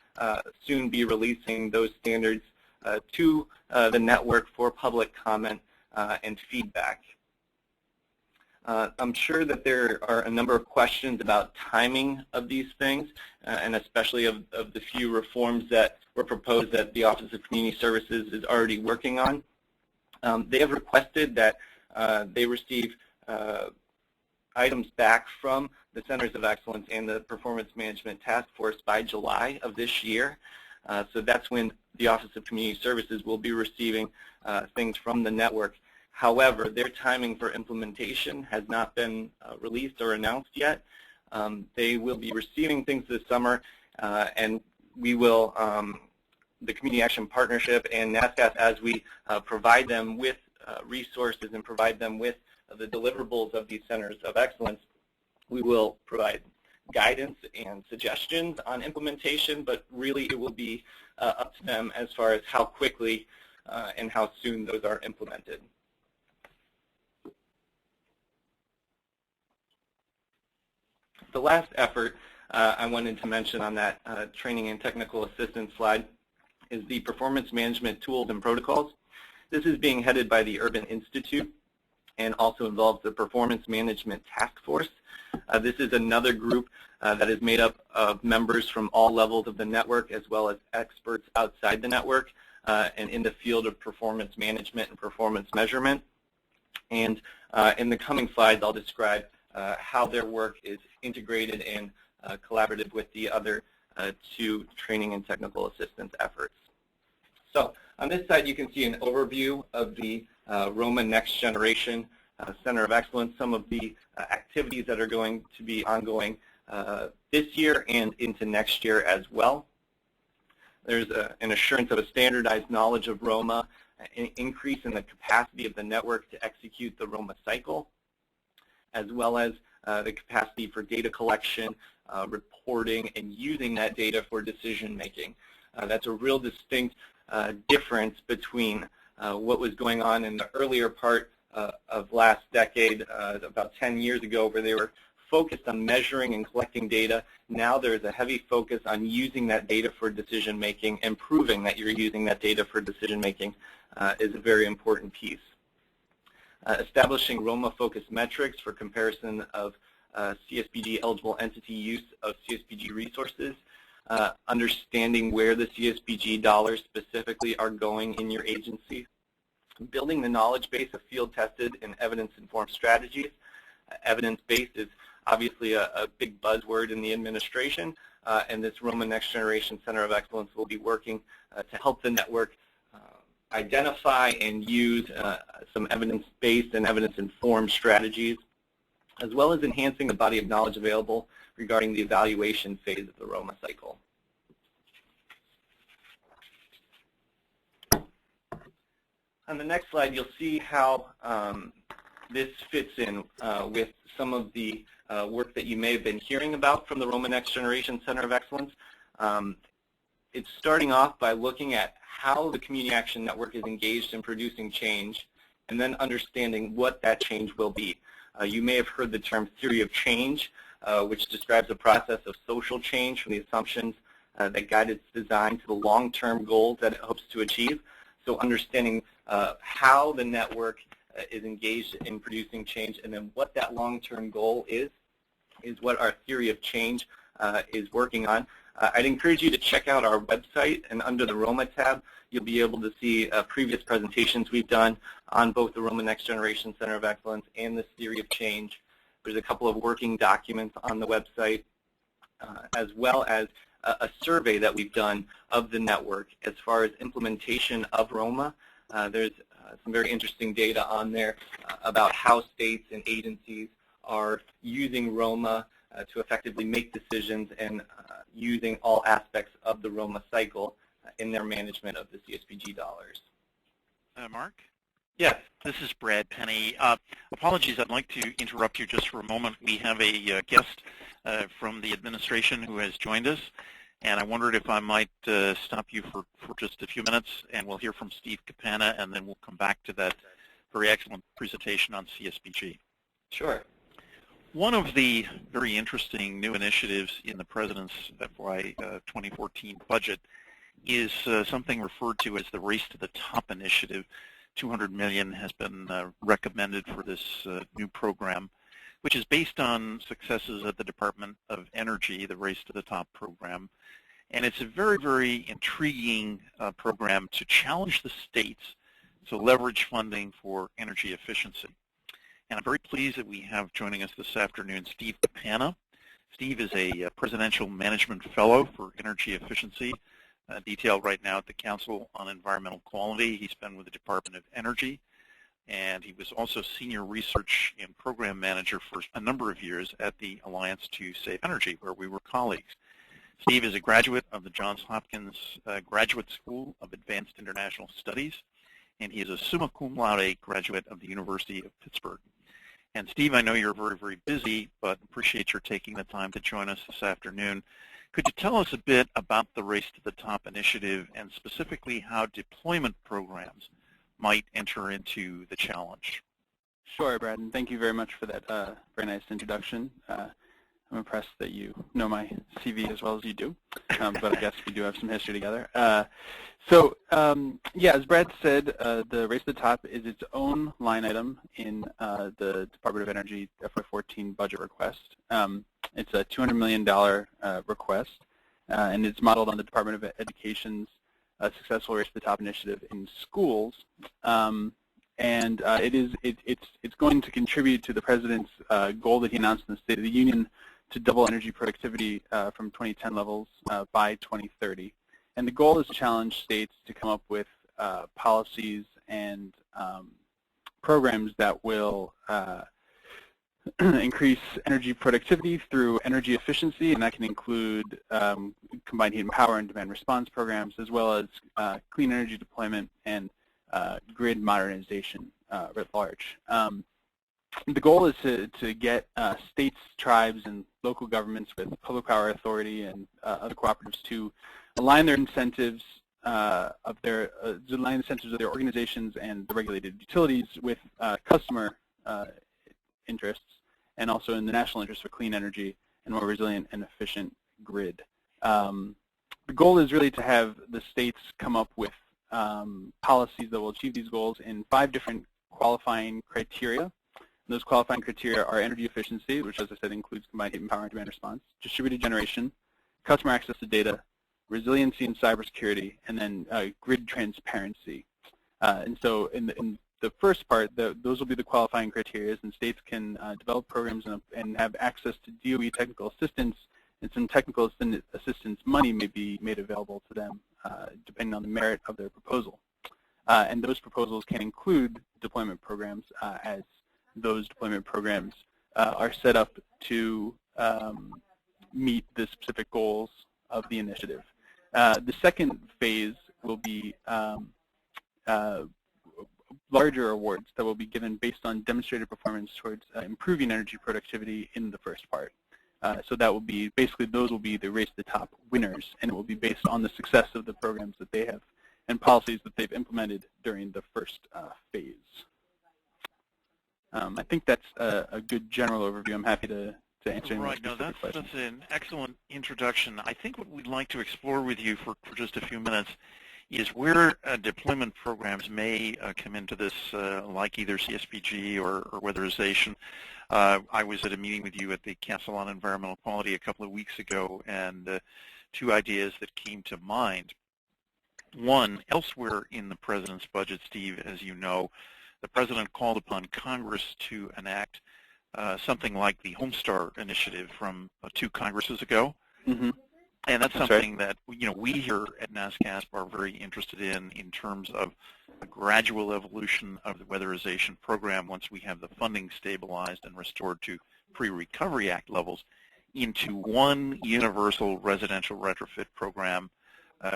soon be releasing those standards to the network for public comment and feedback. I'm sure that there are a number of questions about timing of these things, and especially of the few reforms that were proposed that the Office of Community Services is already working on. They have requested that they receive items back from the Centers of Excellence and the Performance Management Task Force by July of this year. So that's when the Office of Community Services will be receiving things from the network. However, their timing for implementation has not been released or announced yet. They will be receiving things this summer, and we will, the Community Action Partnership and NASCSP, as we provide them with resources and provide them with the deliverables of these Centers of Excellence, we will provide guidance and suggestions on implementation, but really it will be up to them as far as how quickly and how soon those are implemented. The last effort I wanted to mention on that training and technical assistance slide is the Performance Management Tools and Protocols. This is being headed by the Urban Institute and also involves the Performance Management Task Force. This is another group that is made up of members from all levels of the network as well as experts outside the network and in the field of performance management and performance measurement. And in the coming slides, I'll describe how their work is integrated and collaborative with the other 2 training and technical assistance efforts. So on this side, you can see an overview of the ROMA Next Generation Center of Excellence, some of the activities that are going to be ongoing this year and into next year as well. There's an assurance of a standardized knowledge of ROMA, an increase in the capacity of the network to execute the ROMA cycle, as well as the capacity for data collection, reporting, and using that data for decision making. That's a real distinct difference between what was going on in the earlier part of last decade, about 10 years ago, where they were focused on measuring and collecting data. Now there's a heavy focus on using that data for decision making, and proving that you're using that data for decision making is a very important piece. Establishing ROMA-focused metrics for comparison of CSBG eligible entity use of CSBG resources. understanding where the CSBG dollars specifically are going in your agency, building the knowledge base of field-tested and evidence-informed strategies. Evidence-based is obviously a big buzzword in the administration, and this ROMA Next Generation Center of Excellence will be working to help the network identify and use some evidence-based and evidence-informed strategies, as well as enhancing the body of knowledge available regarding the evaluation phase of the ROMA cycle. On the next slide, you'll see how this fits in with some of the work that you may have been hearing about from the ROMA Next Generation Center of Excellence. It's starting off by looking at how the Community Action Network is engaged in producing change, and then understanding what that change will be. You may have heard the term theory of change, which describes the process of social change from the assumptions that guide its design to the long-term goals that it hopes to achieve. So understanding how the network is engaged in producing change, and then what that long-term goal is what our theory of change is working on. I'd encourage you to check out our website, and under the ROMA tab, you'll be able to see previous presentations we've done on both the ROMA Next Generation Center of Excellence and this theory of change. There's a couple of working documents on the website, as well as a survey that we've done of the network as far as implementation of ROMA. There's some very interesting data on there about how states and agencies are using ROMA to effectively make decisions and using all aspects of the ROMA cycle in their management of the CSBG dollars. Mark? Yes. This is Brad Penny. Apologies, I'd like to interrupt you just for a moment. We have a guest from the administration who has joined us, and I wondered if I might stop you for just a few minutes, and we'll hear from Steve Capana, and then we'll come back to that very excellent presentation on CSBG. Sure. One of the very interesting new initiatives in the President's FY 2014 budget is something referred to as the Race to the Top initiative. $200 million has been recommended for this new program, which is based on successes at the Department of Energy, the Race to the Top program. And it's a very, very intriguing program to challenge the states to leverage funding for energy efficiency. And I'm very pleased that we have joining us this afternoon Steve Capana. Steve is a Presidential Management Fellow for Energy Efficiency, detailed right now at the Council on Environmental Quality. He's been with the Department of Energy, and he was also Senior Research and Program Manager for a number of years at the Alliance to Save Energy, where we were colleagues. Steve is a graduate of the Johns Hopkins Graduate School of Advanced International Studies, and he is a summa cum laude graduate of the University of Pittsburgh. And Steve, I know you're very, very busy, but appreciate your taking the time to join us this afternoon. Could you tell us a bit about the Race to the Top initiative and specifically how deployment programs might enter into the challenge? Sure, Brad, and thank you very much for that very nice introduction. I'm impressed that you know my CV as well as you do, but I guess we do have some history together. Yeah, as Brad said, the Race to the Top is its own line item in the Department of Energy FY14 budget request. It's a $200 million request, and it's modeled on the Department of Education's successful Race to the Top initiative in schools. It's going to contribute to the President's goal that he announced in the State of the Union to double energy productivity from 2010 levels by 2030. And the goal is to challenge states to come up with policies and programs that will increase energy productivity through energy efficiency, and that can include combined heat and power and demand response programs, as well as clean energy deployment and grid modernization writ large. The goal is to get states, tribes, and local governments with public power authority and other cooperatives to align their incentives of their organizations and the regulated utilities with customer interests, and also in the national interest for clean energy and more resilient and efficient grid. The goal is really to have the states come up with policies that will achieve these goals in 5 different qualifying criteria. Those qualifying criteria are energy efficiency, which, as I said, includes combined heat and power and demand response, distributed generation, customer access to data, resiliency and cybersecurity, and then grid transparency. And so in the first part, those will be the qualifying criteria, and states can develop programs and have access to DOE technical assistance, and some technical assistance money may be made available to them depending on the merit of their proposal. And those proposals can include deployment programs as those deployment programs are set up to meet the specific goals of the initiative. The second phase will be larger awards that will be given based on demonstrated performance towards improving energy productivity in the first part. So that will be, basically those will be the race to the top winners, and it will be based on the success of the programs that they have and policies that they've implemented during the first phase. I think that's a good general overview. I'm happy to answer any specific questions. That's an excellent introduction. I think what we'd like to explore with you for just a few minutes is where deployment programs may come into this, like either CSBG or weatherization. I was at a meeting with you at the Council on Environmental Quality a couple of weeks ago, and two ideas that came to mind. One, elsewhere in the President's budget, Steve, as you know, the President called upon Congress to enact something like the Homestar Initiative from 2 Congresses ago. Mm-hmm. And that's something that we here at NASCSP are very interested in terms of a gradual evolution of the weatherization program once we have the funding stabilized and restored to pre-Recovery Act levels into one universal residential retrofit program,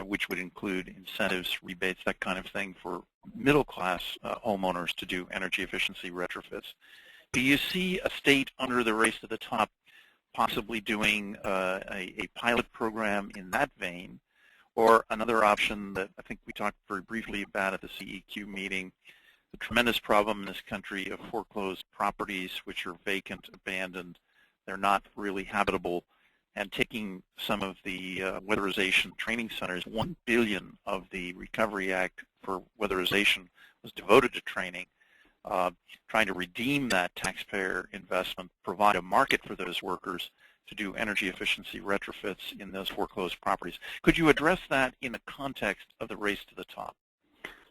which would include incentives, rebates, that kind of thing for middle-class homeowners to do energy efficiency retrofits. Do you see a state under the race to the top possibly doing a pilot program in that vein, or another option that I think we talked very briefly about at the CEQ meeting, the tremendous problem in this country of foreclosed properties which are vacant, abandoned, they're not really habitable, and taking some of the weatherization training centers. $1 billion of the Recovery Act for weatherization was devoted to training, trying to redeem that taxpayer investment, provide a market for those workers to do energy efficiency retrofits in those foreclosed properties. Could you address that in the context of the race to the top?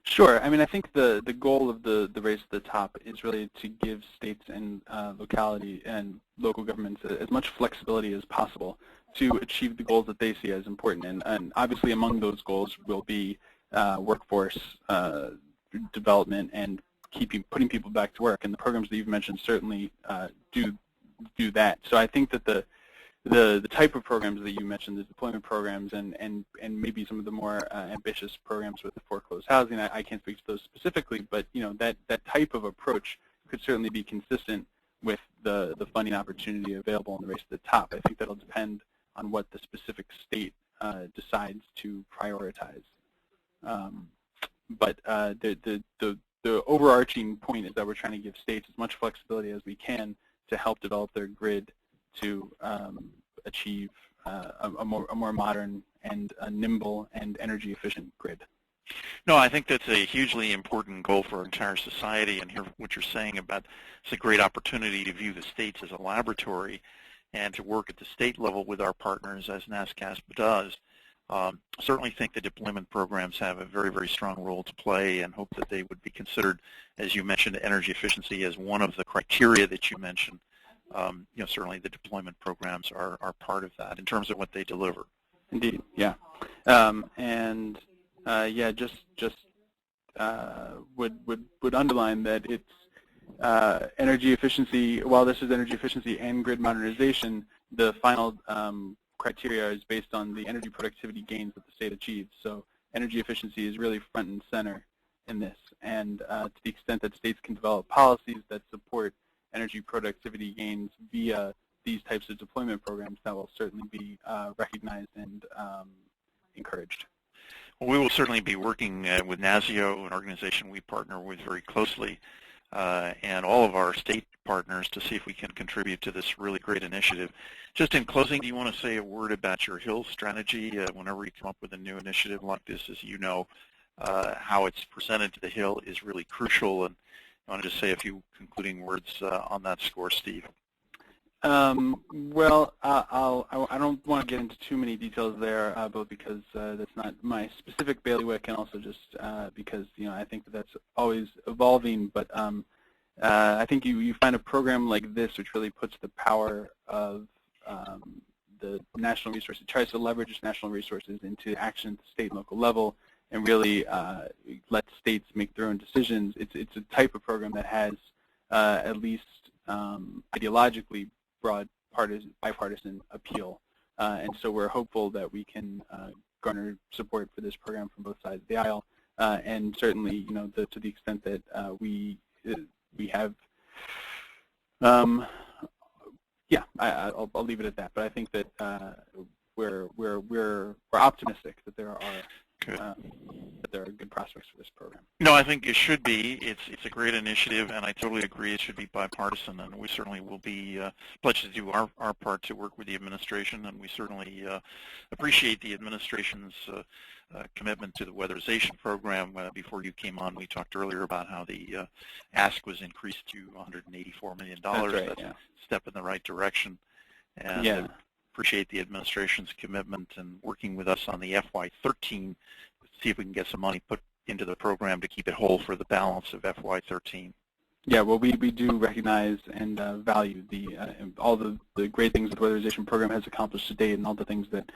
Sure. I mean, I think the goal of the race to the top is really to give states and locality and local governments as much flexibility as possible to achieve the goals that they see as important. And obviously among those goals will be workforce development and putting people back to work. And the programs that you've mentioned certainly do that. So I think that the type of programs that you mentioned, the deployment programs, and maybe some of the more ambitious programs with the foreclosed housing, I can't speak to those specifically, but that type of approach could certainly be consistent with the funding opportunity available in the race to the top. I think that'll depend on what the specific state decides to prioritize. But the overarching point is that we're trying to give states as much flexibility as we can to help develop their grid to achieve a more modern and a nimble and energy efficient grid. No, I think that's a hugely important goal for our entire society, and hear what you're saying about it's a great opportunity to view the states as a laboratory and to work at the state level with our partners as NASCSP does. Certainly think the deployment programs have a very, very strong role to play, and hope that they would be considered, as you mentioned, energy efficiency as one of the criteria that you mentioned. Certainly the deployment programs are part of that in terms of what they deliver. Indeed, yeah. Would underline that it's energy efficiency. While this is energy efficiency and grid modernization, the final criteria is based on the energy productivity gains that the state achieves. So energy efficiency is really front and center in this. And to the extent that states can develop policies that support energy productivity gains via these types of deployment programs, that will certainly be recognized and encouraged. Well, we will certainly be working with NASIO, an organization we partner with very closely, and all of our state partners to see if we can contribute to this really great initiative. Just in closing, do you want to say a word about your Hill strategy? Whenever you come up with a new initiative like this, as you know, how it's presented to the Hill is really crucial. And I want to just say a few concluding words on that score, Steve. Well, I don't want to get into too many details there, both because that's not my specific bailiwick, and also just because I think that's always evolving. But I think you find a program like this which really puts the power of the national resources, tries to leverage national resources into action at the state and local level, and really let states make their own decisions. It's a type of program that has at least ideologically broad bipartisan appeal, and so we're hopeful that we can garner support for this program from both sides of the aisle, and certainly, to the extent that we have, yeah, I'll leave it at that. But I think that we're optimistic that there are good prospects for this program. No, I think it should be. It's a great initiative, and I totally agree it should be bipartisan, and we certainly will be pledged to do our part to work with the administration, and we certainly appreciate the administration's commitment to the weatherization program. Before you came on, we talked earlier about how the ask was increased to $184 million. That's right, That's yeah. a step in the right direction, and yeah. appreciate the administration's commitment and working with us on the FY13 to see if we can get some money put into the program to keep it whole for the balance of FY13. Yeah, well, we do recognize and value all the great things that the weatherization program has accomplished to date, and all the things that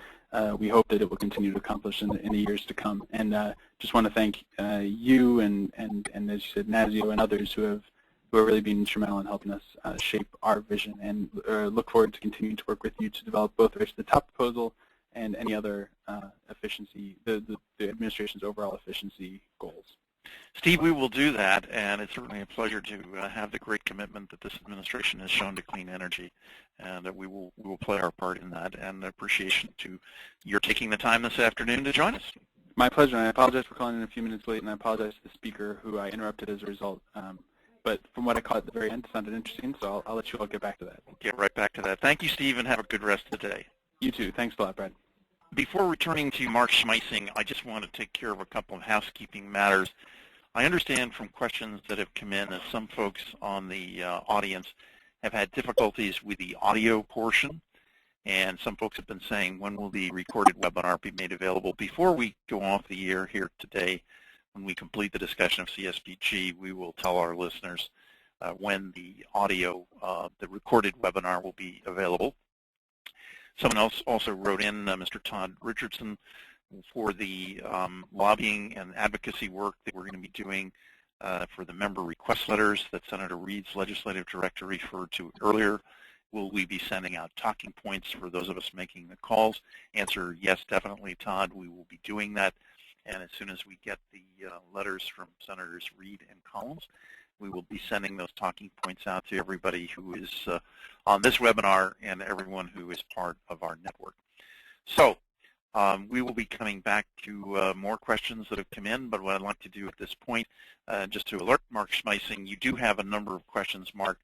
we hope that it will continue to accomplish in the years to come. And just want to thank you and as you said, NASCSP and others who have really been instrumental in helping us shape our vision, and look forward to continuing to work with you to develop both the top proposal and any other efficiency, the administration's overall efficiency goals. Steve, we will do that, and it's certainly a pleasure to have the great commitment that this administration has shown to clean energy, and that we will play our part in that, and appreciation to your taking the time this afternoon to join us. My pleasure, and I apologize for calling in a few minutes late, and I apologize to the speaker who I interrupted as a result. But from what I caught at the very end, it sounded interesting, so I'll let you all get back to that. Get right back to that. Thank you, Steve, and have a good rest of the day. You too. Thanks a lot, Brad. Before returning to Mark Schmeissing, I just want to take care of a couple of housekeeping matters. I understand from questions that have come in that some folks on the audience have had difficulties with the audio portion, and some folks have been saying, when will the recorded webinar be made available? Before we go off the air here today, when we complete the discussion of CSBG, we will tell our listeners when the audio, the recorded webinar will be available. Someone else also wrote in, Mr. Todd Richardson, for the lobbying and advocacy work that we're going to be doing for the member request letters that Senator Reed's legislative director referred to earlier. Will we be sending out talking points for those of us making the calls? Answer, yes, definitely, Todd. We will be doing that. And as soon as we get the letters from Senators Reed and Collins, we will be sending those talking points out to everybody who is on this webinar and everyone who is part of our network. So we will be coming back to more questions that have come in, but what I'd like to do at this point, just to alert Mark Schmeissing, you do have a number of questions, Mark,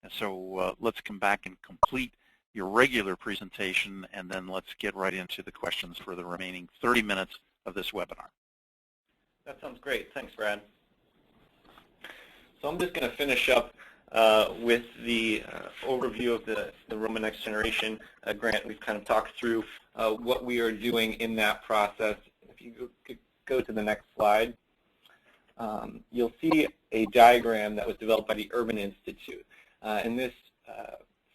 and so let's come back and complete your regular presentation, and then let's get right into the questions for the remaining 30 minutes of this webinar. That sounds great. Thanks, Brad. So I'm just going to finish up with the overview of the ROMA Next Generation grant. We've kind of talked through what we are doing in that process. If you could go to the next slide, you'll see a diagram that was developed by the Urban Institute. And this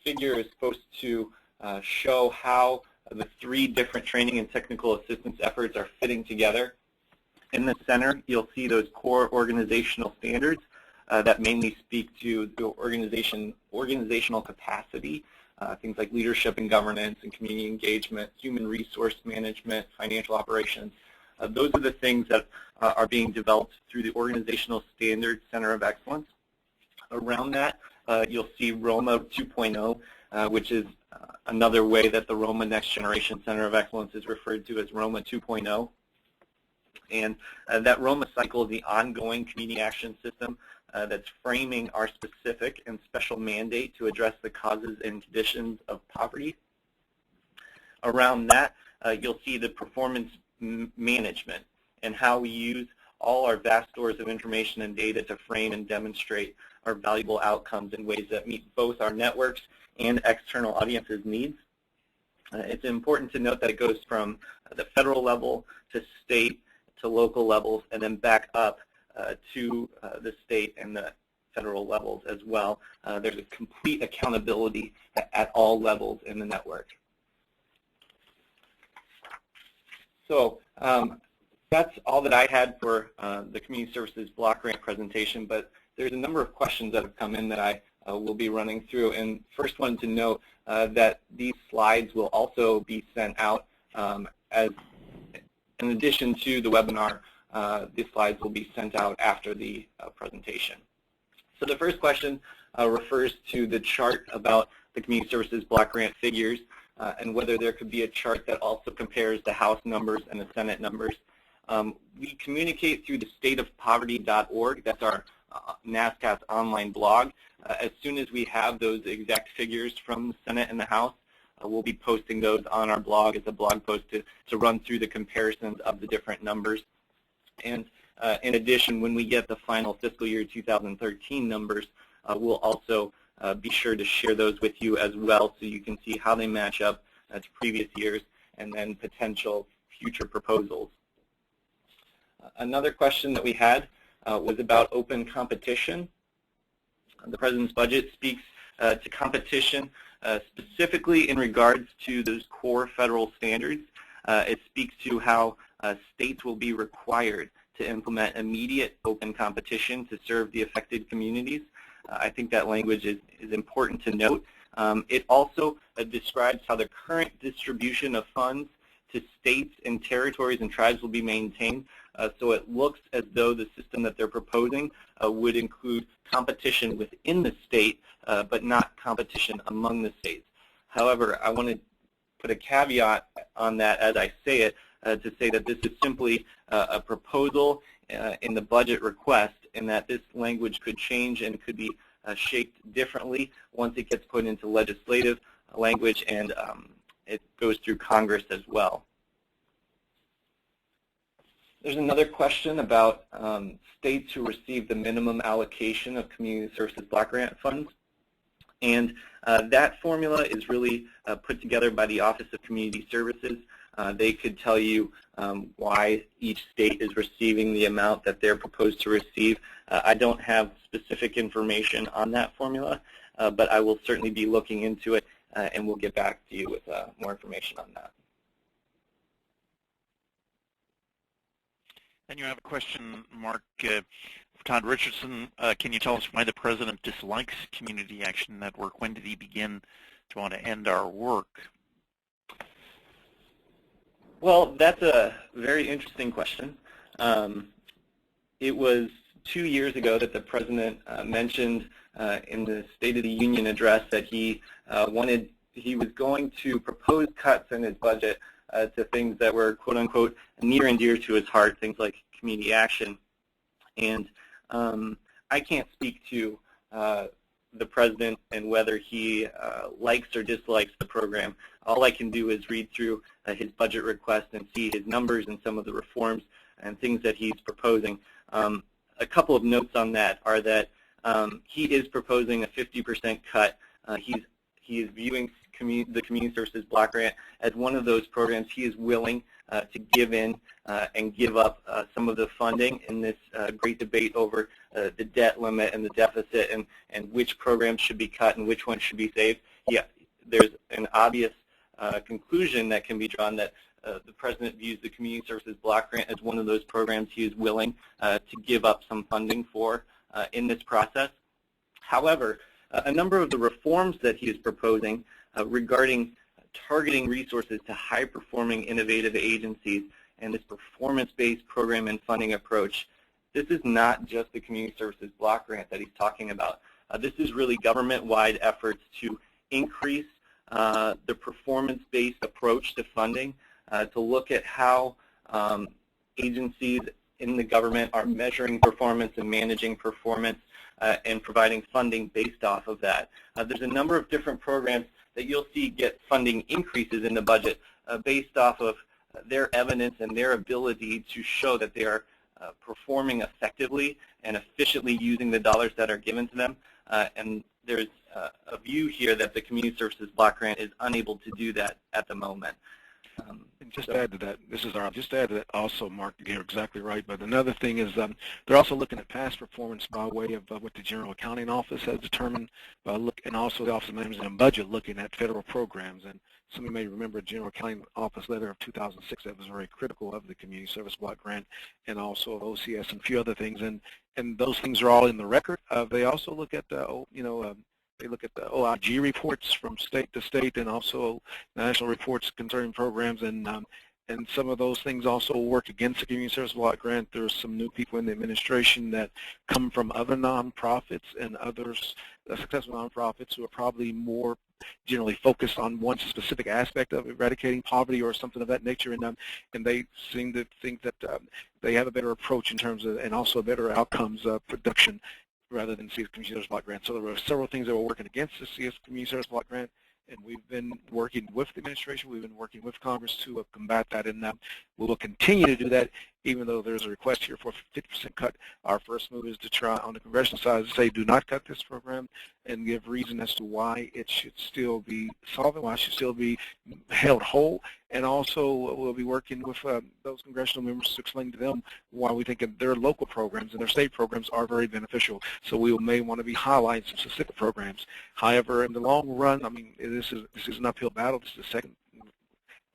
figure is supposed to show how the 3 different training and technical assistance efforts are fitting together. In the center, you'll see those core organizational standards that mainly speak to the organizational capacity, things like leadership and governance and community engagement, human resource management, financial operations. Those are the things that are being developed through the Organizational Standards Center of Excellence. Around that, you'll see ROMA 2.0, which is another way that the ROMA Next Generation Center of Excellence is referred to as ROMA 2.0. And that ROMA cycle is the ongoing community action system that's framing our specific and special mandate to address the causes and conditions of poverty. Around that, you'll see the performance management and how we use all our vast stores of information and data to frame and demonstrate our valuable outcomes in ways that meet both our networks and external audiences' needs. It's important to note that it goes from the federal level to state to local levels and then back up to the state and the federal levels as well. There's a complete accountability at all levels in the network. So that's all that I had for the Community Services Block Grant presentation, but there's a number of questions that have come in that I will be running through. And first wanted to note that these slides will also be sent out as in addition to the webinar. These slides will be sent out after the presentation. So the first question refers to the chart about the Community Services Block Grant figures and whether there could be a chart that also compares the House numbers and the Senate numbers. We communicate through the stateofpoverty.org. That's our NASCSP online blog. As soon as we have those exact figures from the Senate and the House, we'll be posting those on our blog as a blog post to run through the comparisons of the different numbers. And in addition, when we get the final fiscal year 2013 numbers, we'll also be sure to share those with you as well so you can see how they match up to previous years and then potential future proposals. Another question that we had was about open competition. The President's budget speaks to competition specifically in regards to those core federal standards. It speaks to how states will be required to implement immediate open competition to serve the affected communities. I think that language is important to note. It also describes how the current distribution of funds to states and territories and tribes will be maintained. So it looks as though the system that they're proposing would include competition within the state, but not competition among the states. However, I want to put a caveat on that as I say it, to say that this is simply a proposal in the budget request, and that this language could change and could be shaped differently once it gets put into legislative language and it goes through Congress as well. There's another question about states who receive the minimum allocation of Community Services Block Grant funds. And that formula is really put together by the Office of Community Services. They could tell you why each state is receiving the amount that they're proposed to receive. I don't have specific information on that formula, but I will certainly be looking into it, and we'll get back to you with more information on that. And you have a question, Mark, Todd Richardson. Can you tell us why the President dislikes Community Action Network? When did he begin to want to end our work? Well, that's a very interesting question. It was 2 years ago that the President mentioned in the State of the Union address that he was going to propose cuts in his budget to things that were, quote unquote, near and dear to his heart, things like community action. And I can't speak to the President and whether he likes or dislikes the program. All I can do is read through his budget request and see his numbers and some of the reforms and things that he's proposing. A couple of notes on that are that he is proposing a 50% cut. He is viewing the Community Services Block Grant as one of those programs he is willing to give in and give up some of the funding in this great debate over the debt limit and the deficit and which programs should be cut and which ones should be saved. Yeah, there's an obvious conclusion that can be drawn that the President views the Community Services Block Grant as one of those programs he is willing to give up some funding for in this process. However, a number of the reforms that he is proposing regarding targeting resources to high-performing innovative agencies and this performance-based program and funding approach, this is not just the Community Services Block Grant that he's talking about. This is really government-wide efforts to increase the performance-based approach to funding, to look at how agencies in the government are measuring performance and managing performance and providing funding based off of that. There's a number of different programs that you'll see get funding increases in the budget based off of their evidence and their ability to show that they are performing effectively and efficiently using the dollars that are given to them. And there's a view here that the Community Services Block Grant is unable to do that at the moment. And just to add to that, just to add to that also, Mark, you're exactly right. But another thing is they're also looking at past performance by way of what the General Accounting Office has determined, and also the Office of Management and Budget looking at federal programs. And some of you may remember General Accounting Office letter of 2006 that was very critical of the Community Service Block Grant and also of OCS and a few other things. And those things are all in the record. They also look at they look at the OIG reports from state to state and also national reports concerning programs, and some of those things also work against the Community Service Block Grant. There's some new people in the administration that come from other nonprofits and others, successful nonprofits, who are probably more generally focused on one specific aspect of eradicating poverty or something of that nature, and they seem to think that they have a better approach in terms of, and also better outcomes of production, rather than CS Community Service Block Grant. So there were several things that were working against the CS Community Service Block Grant, and we've been working with the administration, we've been working with Congress to combat that, and we will continue to do that, even though there's a request here for a 50% cut. Our first move is to try on the congressional side to say do not cut this program and give reason as to why it should still be solvent, why it should still be held whole, and also we'll be working with those congressional members to explain to them why we think their local programs and their state programs are very beneficial. So we may want to be highlighting some specific programs. However, in the long run, I mean, this is an uphill battle. This is the second,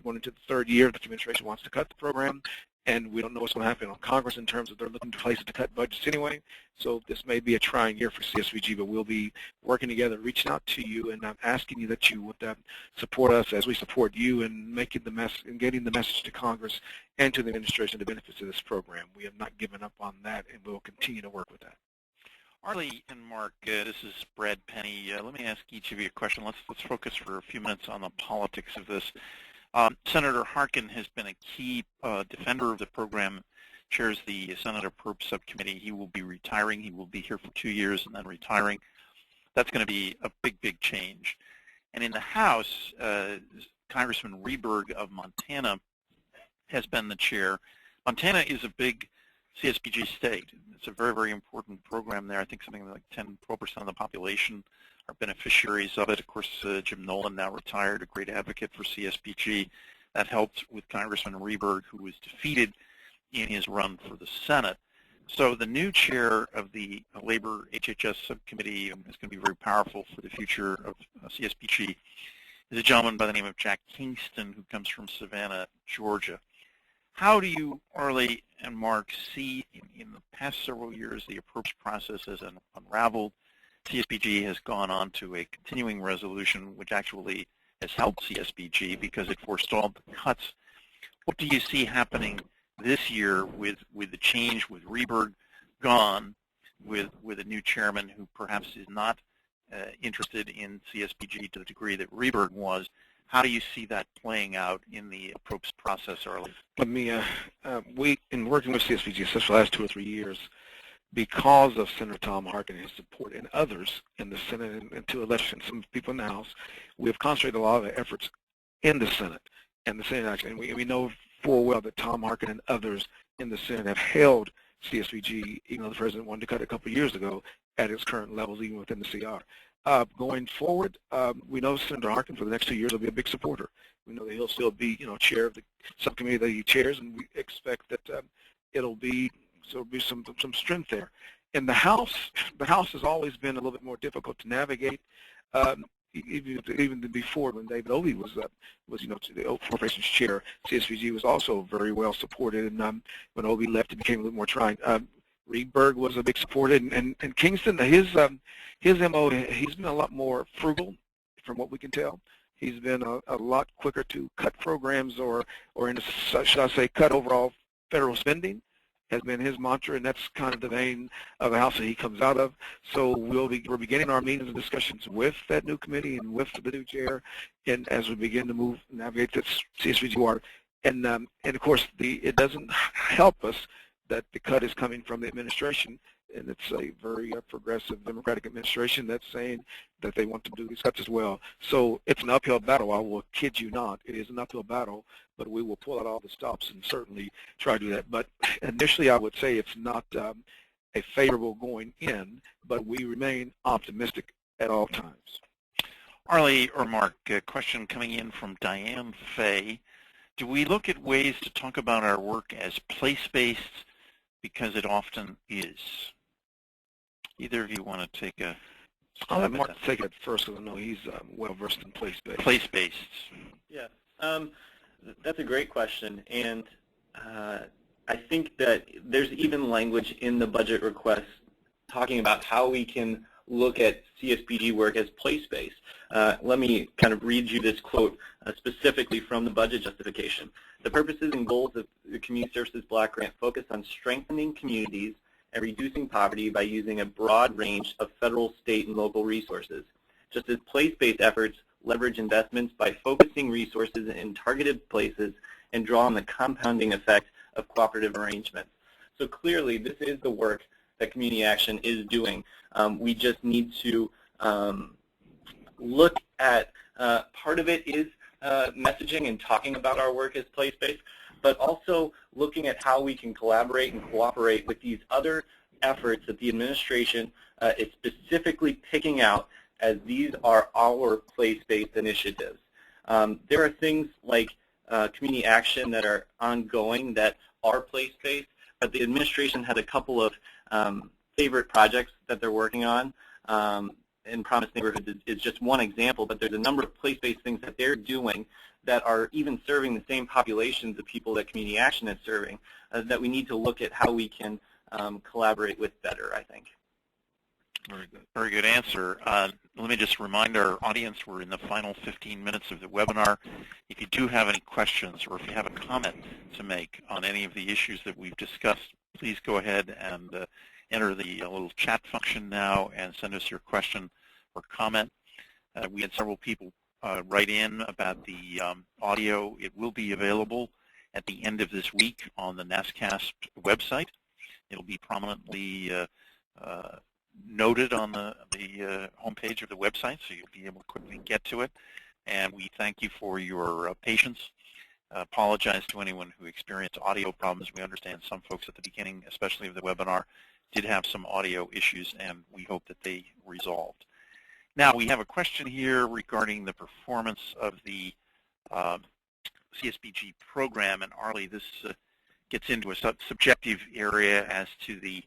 going into the third year that the administration wants to cut the program, and we don't know what's going to happen on Congress in terms of they're looking to places to cut budgets anyway. So this may be a trying year for CSBG, but we'll be working together, reaching out to you, and I'm asking you that you would support us as we support you in making the and getting the message to Congress and to the administration the benefits of this program. We have not given up on that, and we'll continue to work with that. Arlie and Mark, this is Brad Penny. Let me ask each of you a question. Let's focus for a few minutes on the politics of this. Senator Harkin has been a key defender of the program, chairs the Senate Appropriations Subcommittee. He will be retiring. He will be here for 2 years and then retiring. That's going to be a big, big change. And in the House, Congressman Rehberg of Montana has been the chair. Montana is a big CSBG state. It's a very, very important program there. I think something like 10-12% of the population are beneficiaries of it. Of course, Jim Nolan, now retired, a great advocate for CSBG. That helped with Congressman Rehberg, who was defeated in his run for the Senate. So the new chair of the Labor HHS Subcommittee is going to be very powerful for the future of CSBG. Is a gentleman by the name of Jack Kingston, who comes from Savannah, Georgia. How do you, Arlie and Mark, see in the past several years the approach process has unraveled? CSBG has gone on to a continuing resolution, which actually has helped CSBG because it forestalled the cuts. What do you see happening this year with the change, with Rehberg gone, with a new chairman who perhaps is not interested in CSBG to the degree that Rehberg was? How do you see that playing out in the approach process, Arlie? Let me, we, in working with CSBG, especially the last 2 or 3 years, because of Senator Tom Harkin and his support and others in the Senate and to election, some people in the House, we have concentrated a lot of our efforts in the Senate and the Senate action. And we know full well that Tom Harkin and others in the Senate have held CSBG, even though the President wanted to cut it a couple of years ago, at its current levels, even within the CR. Going forward, we know Senator Harkin for the next 2 years will be a big supporter. We know that he'll still be, chair of the subcommittee that he chairs, and we expect that there'll be some strength there. In the House has always been a little bit more difficult to navigate. Even before, when David Obey was the Appropriations chair, CSBG was also very well supported, and when Obey left, it became a little more trying. Rehberg was a big supporter, and Kingston, his MO, he's been a lot more frugal, from what we can tell. He's been a lot quicker to cut programs or should I say, cut overall federal spending, has been his mantra, and that's kind of the vein of the House that he comes out of. So we're beginning our meetings and discussions with that new committee and with the new chair, and as we begin to navigate this CSBG war. And of course, it doesn't help us that the cut is coming from the administration. and it's a very progressive Democratic administration that's saying that they want to do these cuts as well. So it's an uphill battle. I will kid you not. It is an uphill battle, but we will pull out all the stops and certainly try to do that. But initially, I would say it's not a favorable going in, but we remain optimistic at all times. Arlie or Mark, a question coming in from Diane Fay. Do we look at ways to talk about our work as place-based, because it often is? Either of you want to take a I'll let Mark take it first, because I know he's well-versed in place-based. Place-based. Yeah, that's a great question, and I think that there's even language in the budget request talking about how we can look at CSBG work as place-based. Let me kind of read you this quote specifically from the budget justification. The purposes and goals of the Community Services Block Grant focus on strengthening communities and reducing poverty by using a broad range of federal, state, and local resources. Just as place-based efforts leverage investments by focusing resources in targeted places and draw on the compounding effect of cooperative arrangements. So clearly, this is the work that Community Action is doing. We just need to look at, part of it is messaging and talking about our work as place-based, but also looking at how we can collaborate and cooperate with these other efforts that the administration is specifically picking out as these are our place-based initiatives. There are things like Community Action that are ongoing that are place-based, but the administration had a couple of favorite projects that they're working on, and Promise Neighborhoods is just one example, but there's a number of place-based things that they're doing that are even serving the same populations of people that Community Action is serving, that we need to look at how we can collaborate with better, I think. Very good answer. Let me just remind our audience we're in the final 15 minutes of the webinar. If you do have any questions or if you have a comment to make on any of the issues that we've discussed, please go ahead and enter the little chat function now and send us your question or comment. We had several people write in about the audio. It will be available at the end of this week on the NASCSP website. It'll be prominently noted on the homepage of the website, so you'll be able to quickly get to it. And we thank you for your patience. Apologize to anyone who experienced audio problems. We understand some folks at the beginning, especially of the webinar, did have some audio issues, and we hope that they resolved. Now, we have a question here regarding the performance of the CSBG program, and Arlie, this gets into a subjective area as to the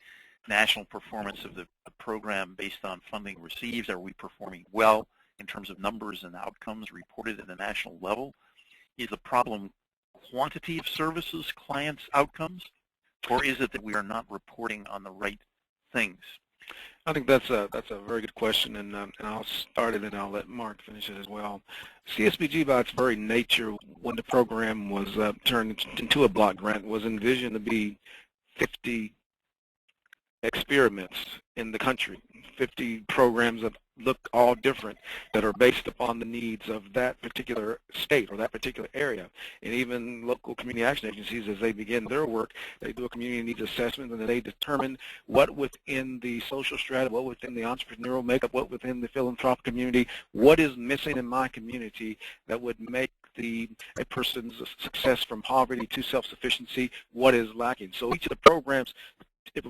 national performance of the program based on funding received. Are we performing well in terms of numbers and outcomes reported at the national level? Is the problem quantity of services, clients' outcomes, or is it that we are not reporting on the right things? I think that's a very good question, and I'll start it and I'll let Mark finish it as well. CSBG, by its very nature, when the program was turned into a block grant, was envisioned to be 50 experiments in the country, 50 programs that look all different, that are based upon the needs of that particular state or that particular area. And even local community action agencies, as they begin their work, they do a community needs assessment, and they determine what within the social strata, what within the entrepreneurial makeup, what within the philanthropic community, what is missing in my community that would make a person's success from poverty to self-sufficiency, what is lacking. So each of the programs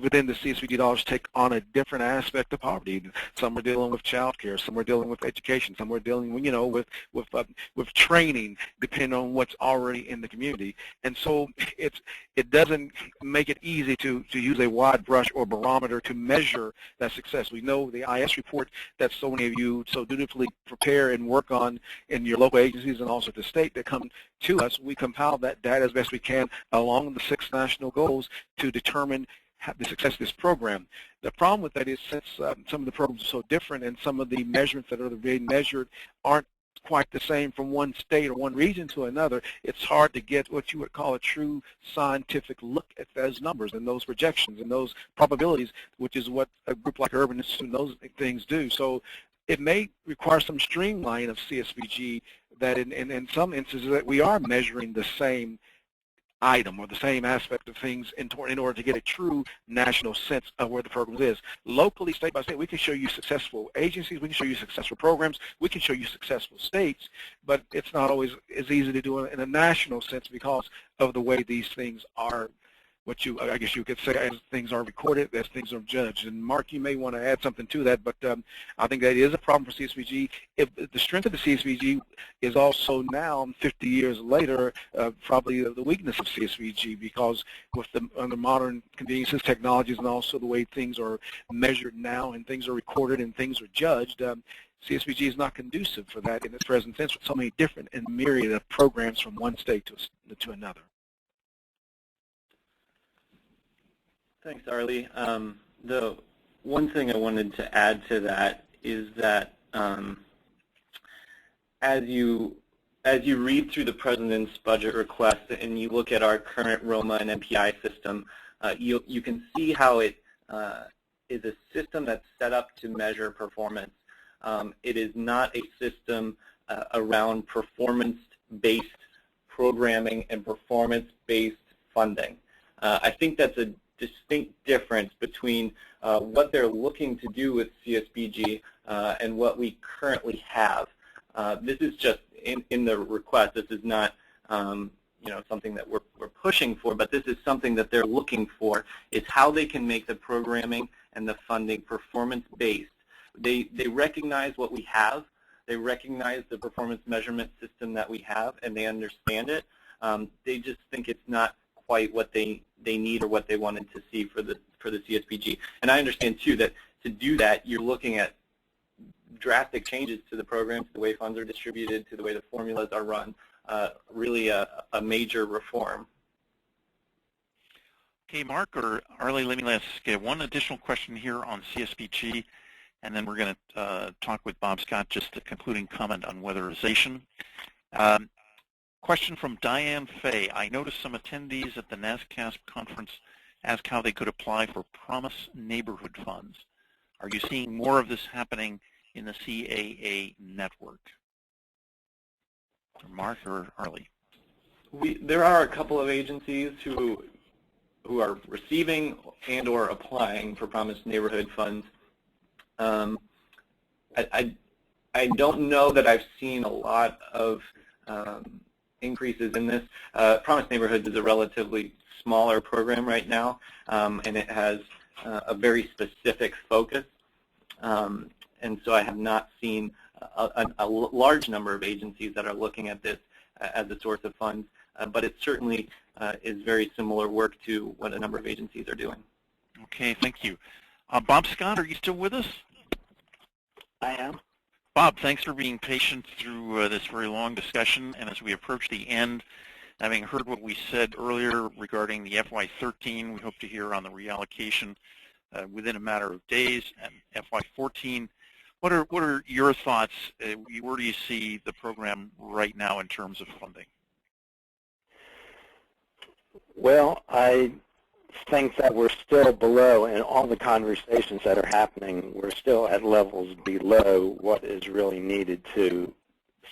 within the CSBG dollars take on a different aspect of poverty. Some are dealing with child care, some are dealing with education, some are dealing with, with training, depending on what's already in the community. And so it doesn't make it easy to use a wide brush or barometer to measure that success. We know the IS report that so many of you so dutifully prepare and work on in your local agencies and also the state that come to us. We compile that data as best we can along the 6 national goals to determine the success of this program. The problem with that is, since some of the programs are so different and some of the measurements that are being measured aren't quite the same from one state or one region to another, it's hard to get what you would call a true scientific look at those numbers and those projections and those probabilities, which is what a group like Urban Institute and those things do. So it may require some streamlining of CSBG, that in some instances that we are measuring the same item or the same aspect of things in order to get a true national sense of where the program is. Locally, state by state, we can show you successful agencies, we can show you successful programs, we can show you successful states, but it's not always as easy to do it in a national sense because of the way these things are, I guess you could say, as things are recorded, as things are judged. And Mark, you may want to add something to that, but I think that is a problem for CSBG. If the strength of the CSBG is also now, 50 years later, probably the weakness of CSBG, because with under modern conveniences, technologies, and also the way things are measured now and things are recorded and things are judged, CSBG is not conducive for that in its present sense with so many different and myriad of programs from one state to another. Thanks, Arlie. The one thing I wanted to add to that is that as you read through the President's budget request and you look at our current ROMA and MPI system, you can see how it is a system that's set up to measure performance. It is not a system around performance-based programming and performance-based funding. I think that's a distinct difference between what they're looking to do with CSBG and what we currently have. This is just in the request. This is not something that we're pushing for, but this is something that they're looking for, is how they can make the programming and the funding performance-based. They recognize what we have. They recognize the performance measurement system that we have, and they understand it. They just think it's not quite what they need or what they wanted to see for the CSBG. And I understand too that to do that, you're looking at drastic changes to the programs, to the way funds are distributed, to the way the formulas are run. Really a major reform. Okay, Mark or Arlie, let me ask one additional question here on CSBG, and then we're going to talk with Bob Scott, just a concluding comment on weatherization. Question from Diane Fay. I noticed some attendees at the NASCSP conference asked how they could apply for Promise Neighborhood funds. Are you seeing more of this happening in the CAA network? Mark or Arlie? There are a couple of agencies who are receiving and or applying for Promise Neighborhood funds. I don't know that I've seen a lot of increases in this. Promise Neighborhoods is a relatively smaller program right now, and it has a very specific focus. And so I have not seen a large number of agencies that are looking at this as a source of funds, but it certainly is very similar work to what a number of agencies are doing. Okay, thank you. Bob Scott, are you still with us? I am. Bob, thanks for being patient through this very long discussion. And as we approach the end, having heard what we said earlier regarding the FY13, we hope to hear on the reallocation within a matter of days, and FY14. What are your thoughts? Where do you see the program right now in terms of funding? Well, I think that we're still below, in all the conversations that are happening, we're still at levels below what is really needed to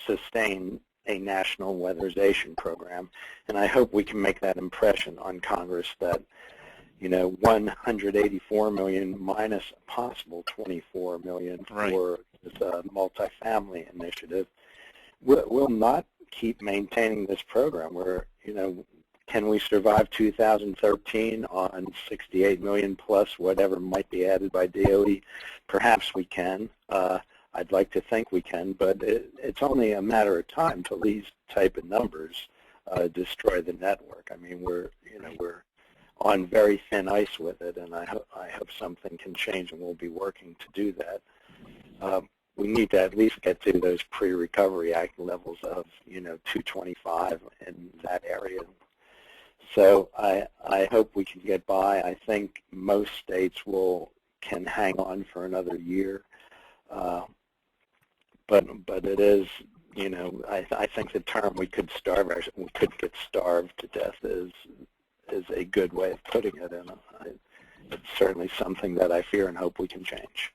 sustain a national weatherization program. And I hope we can make that impression on Congress that, you know, $184 million minus a possible $24 million for this multifamily initiative will not keep maintaining this program. Where, you know, can we survive 2013 on $68 million plus whatever might be added by DOE? Perhaps we can. I'd like to think we can, but it's only a matter of time till these type of numbers destroy the network. I mean, we're on very thin ice with it, and I hope something can change, and we'll be working to do that. We need to at least get to those pre-Recovery Act levels of, you know, 225 in that area. So I hope we can get by. I think most states can hang on for another year, but it is, you know, I think the term we could get starved to death is a good way of putting it, and it's certainly something that I fear and hope we can change.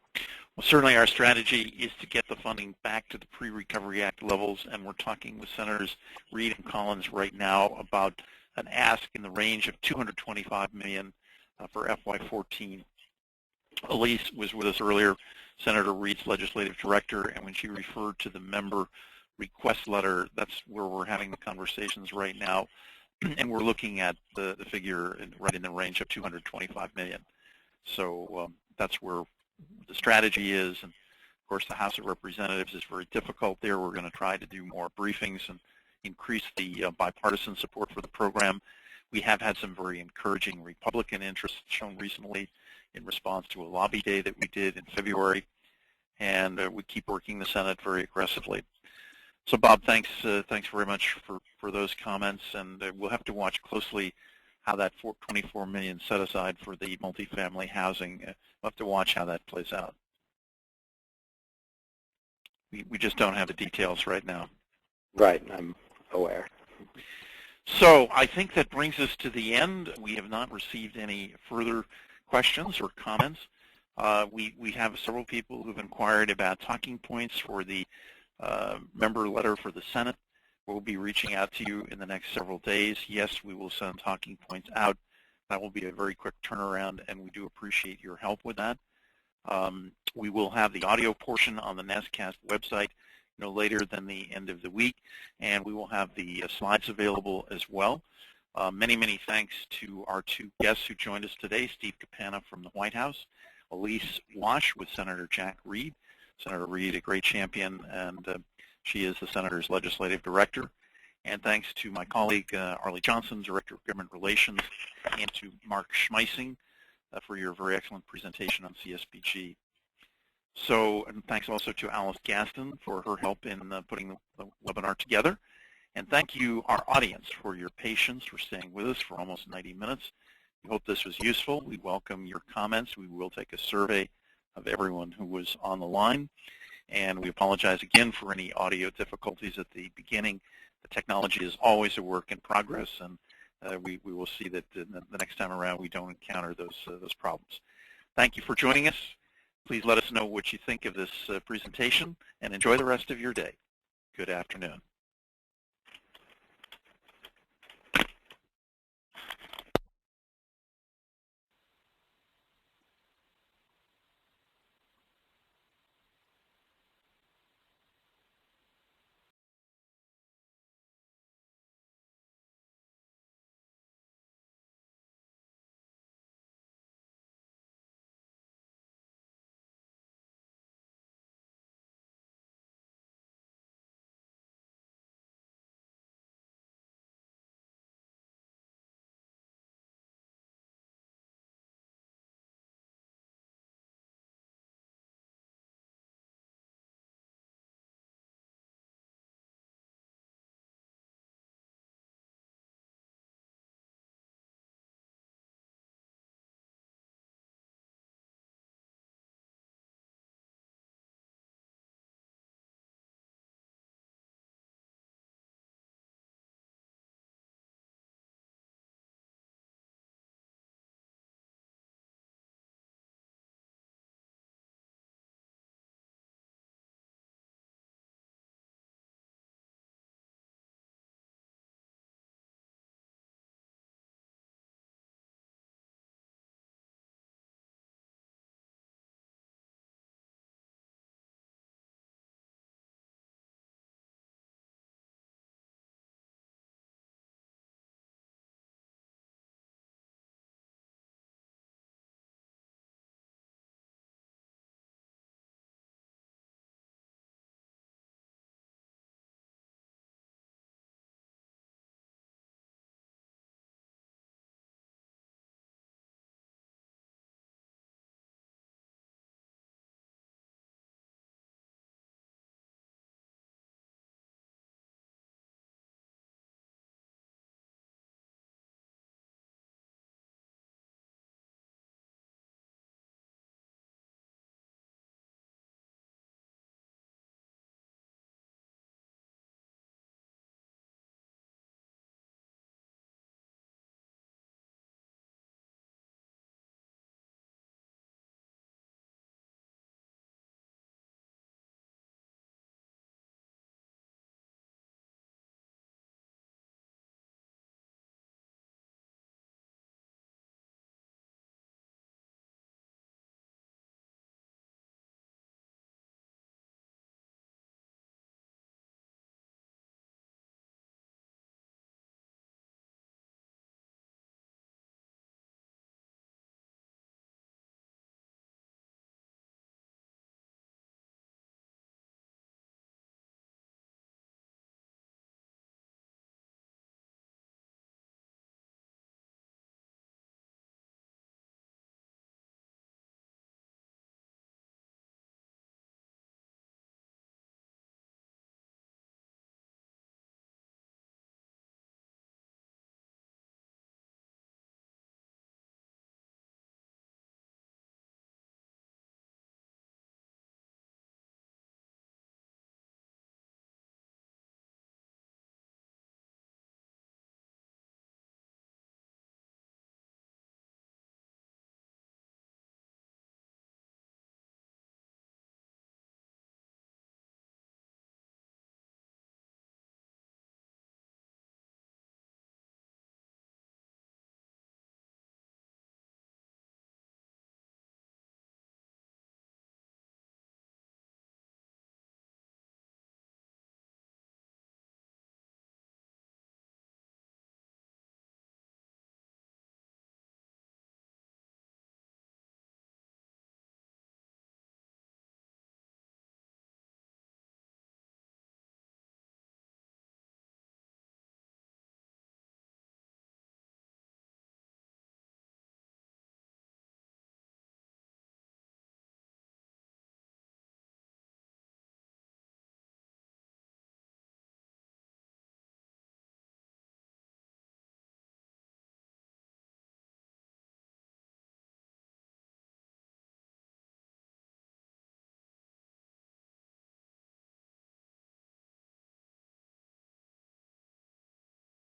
Well, certainly our strategy is to get the funding back to the pre-Recovery Act levels, and we're talking with Senators Reid and Collins right now about an ask in the range of $225 million for FY14. Elise was with us earlier, Senator Reed's legislative director, and when she referred to the member request letter, that's where we're having the conversations right now, and we're looking at the figure right in the range of $225 million. So that's where the strategy is, and of course the House of Representatives is very difficult there. We're going to try to do more briefings and increase the bipartisan support for the program. We have had some very encouraging Republican interest shown recently in response to a lobby day that we did in February, and we keep working the Senate very aggressively. So Bob, thanks very much for those comments, and we'll have to watch closely how that $24 million set aside for the multifamily housing, we'll have to watch how that plays out. We just don't have the details right now. Right, I'm aware. So I think that brings us to the end. We have not received any further questions or comments. We have several people who've inquired about talking points for the member letter for the Senate. We'll be reaching out to you in the next several days. Yes, we will send talking points out. That will be a very quick turnaround, and we do appreciate your help with that. We will have the audio portion on the NASCSP website no later than the end of the week, and we will have the slides available as well. Many thanks to our two guests who joined us today, Steve Capana from the White House, Elise Wash with Senator Jack Reed. Senator Reed, a great champion, and she is the Senator's legislative director. And thanks to my colleague, Arlie Johnson, Director of Government Relations, and to Mark Schmeissing for your very excellent presentation on CSBG. So, and thanks also to Alice Gaston for her help in putting the webinar together. And thank you, our audience, for your patience, for staying with us for almost 90 minutes. We hope this was useful. We welcome your comments. We will take a survey of everyone who was on the line. And we apologize again for any audio difficulties at the beginning. The technology is always a work in progress, and we will see that the next time around we don't encounter those problems. Thank you for joining us. Please let us know what you think of this presentation, and enjoy the rest of your day. Good afternoon.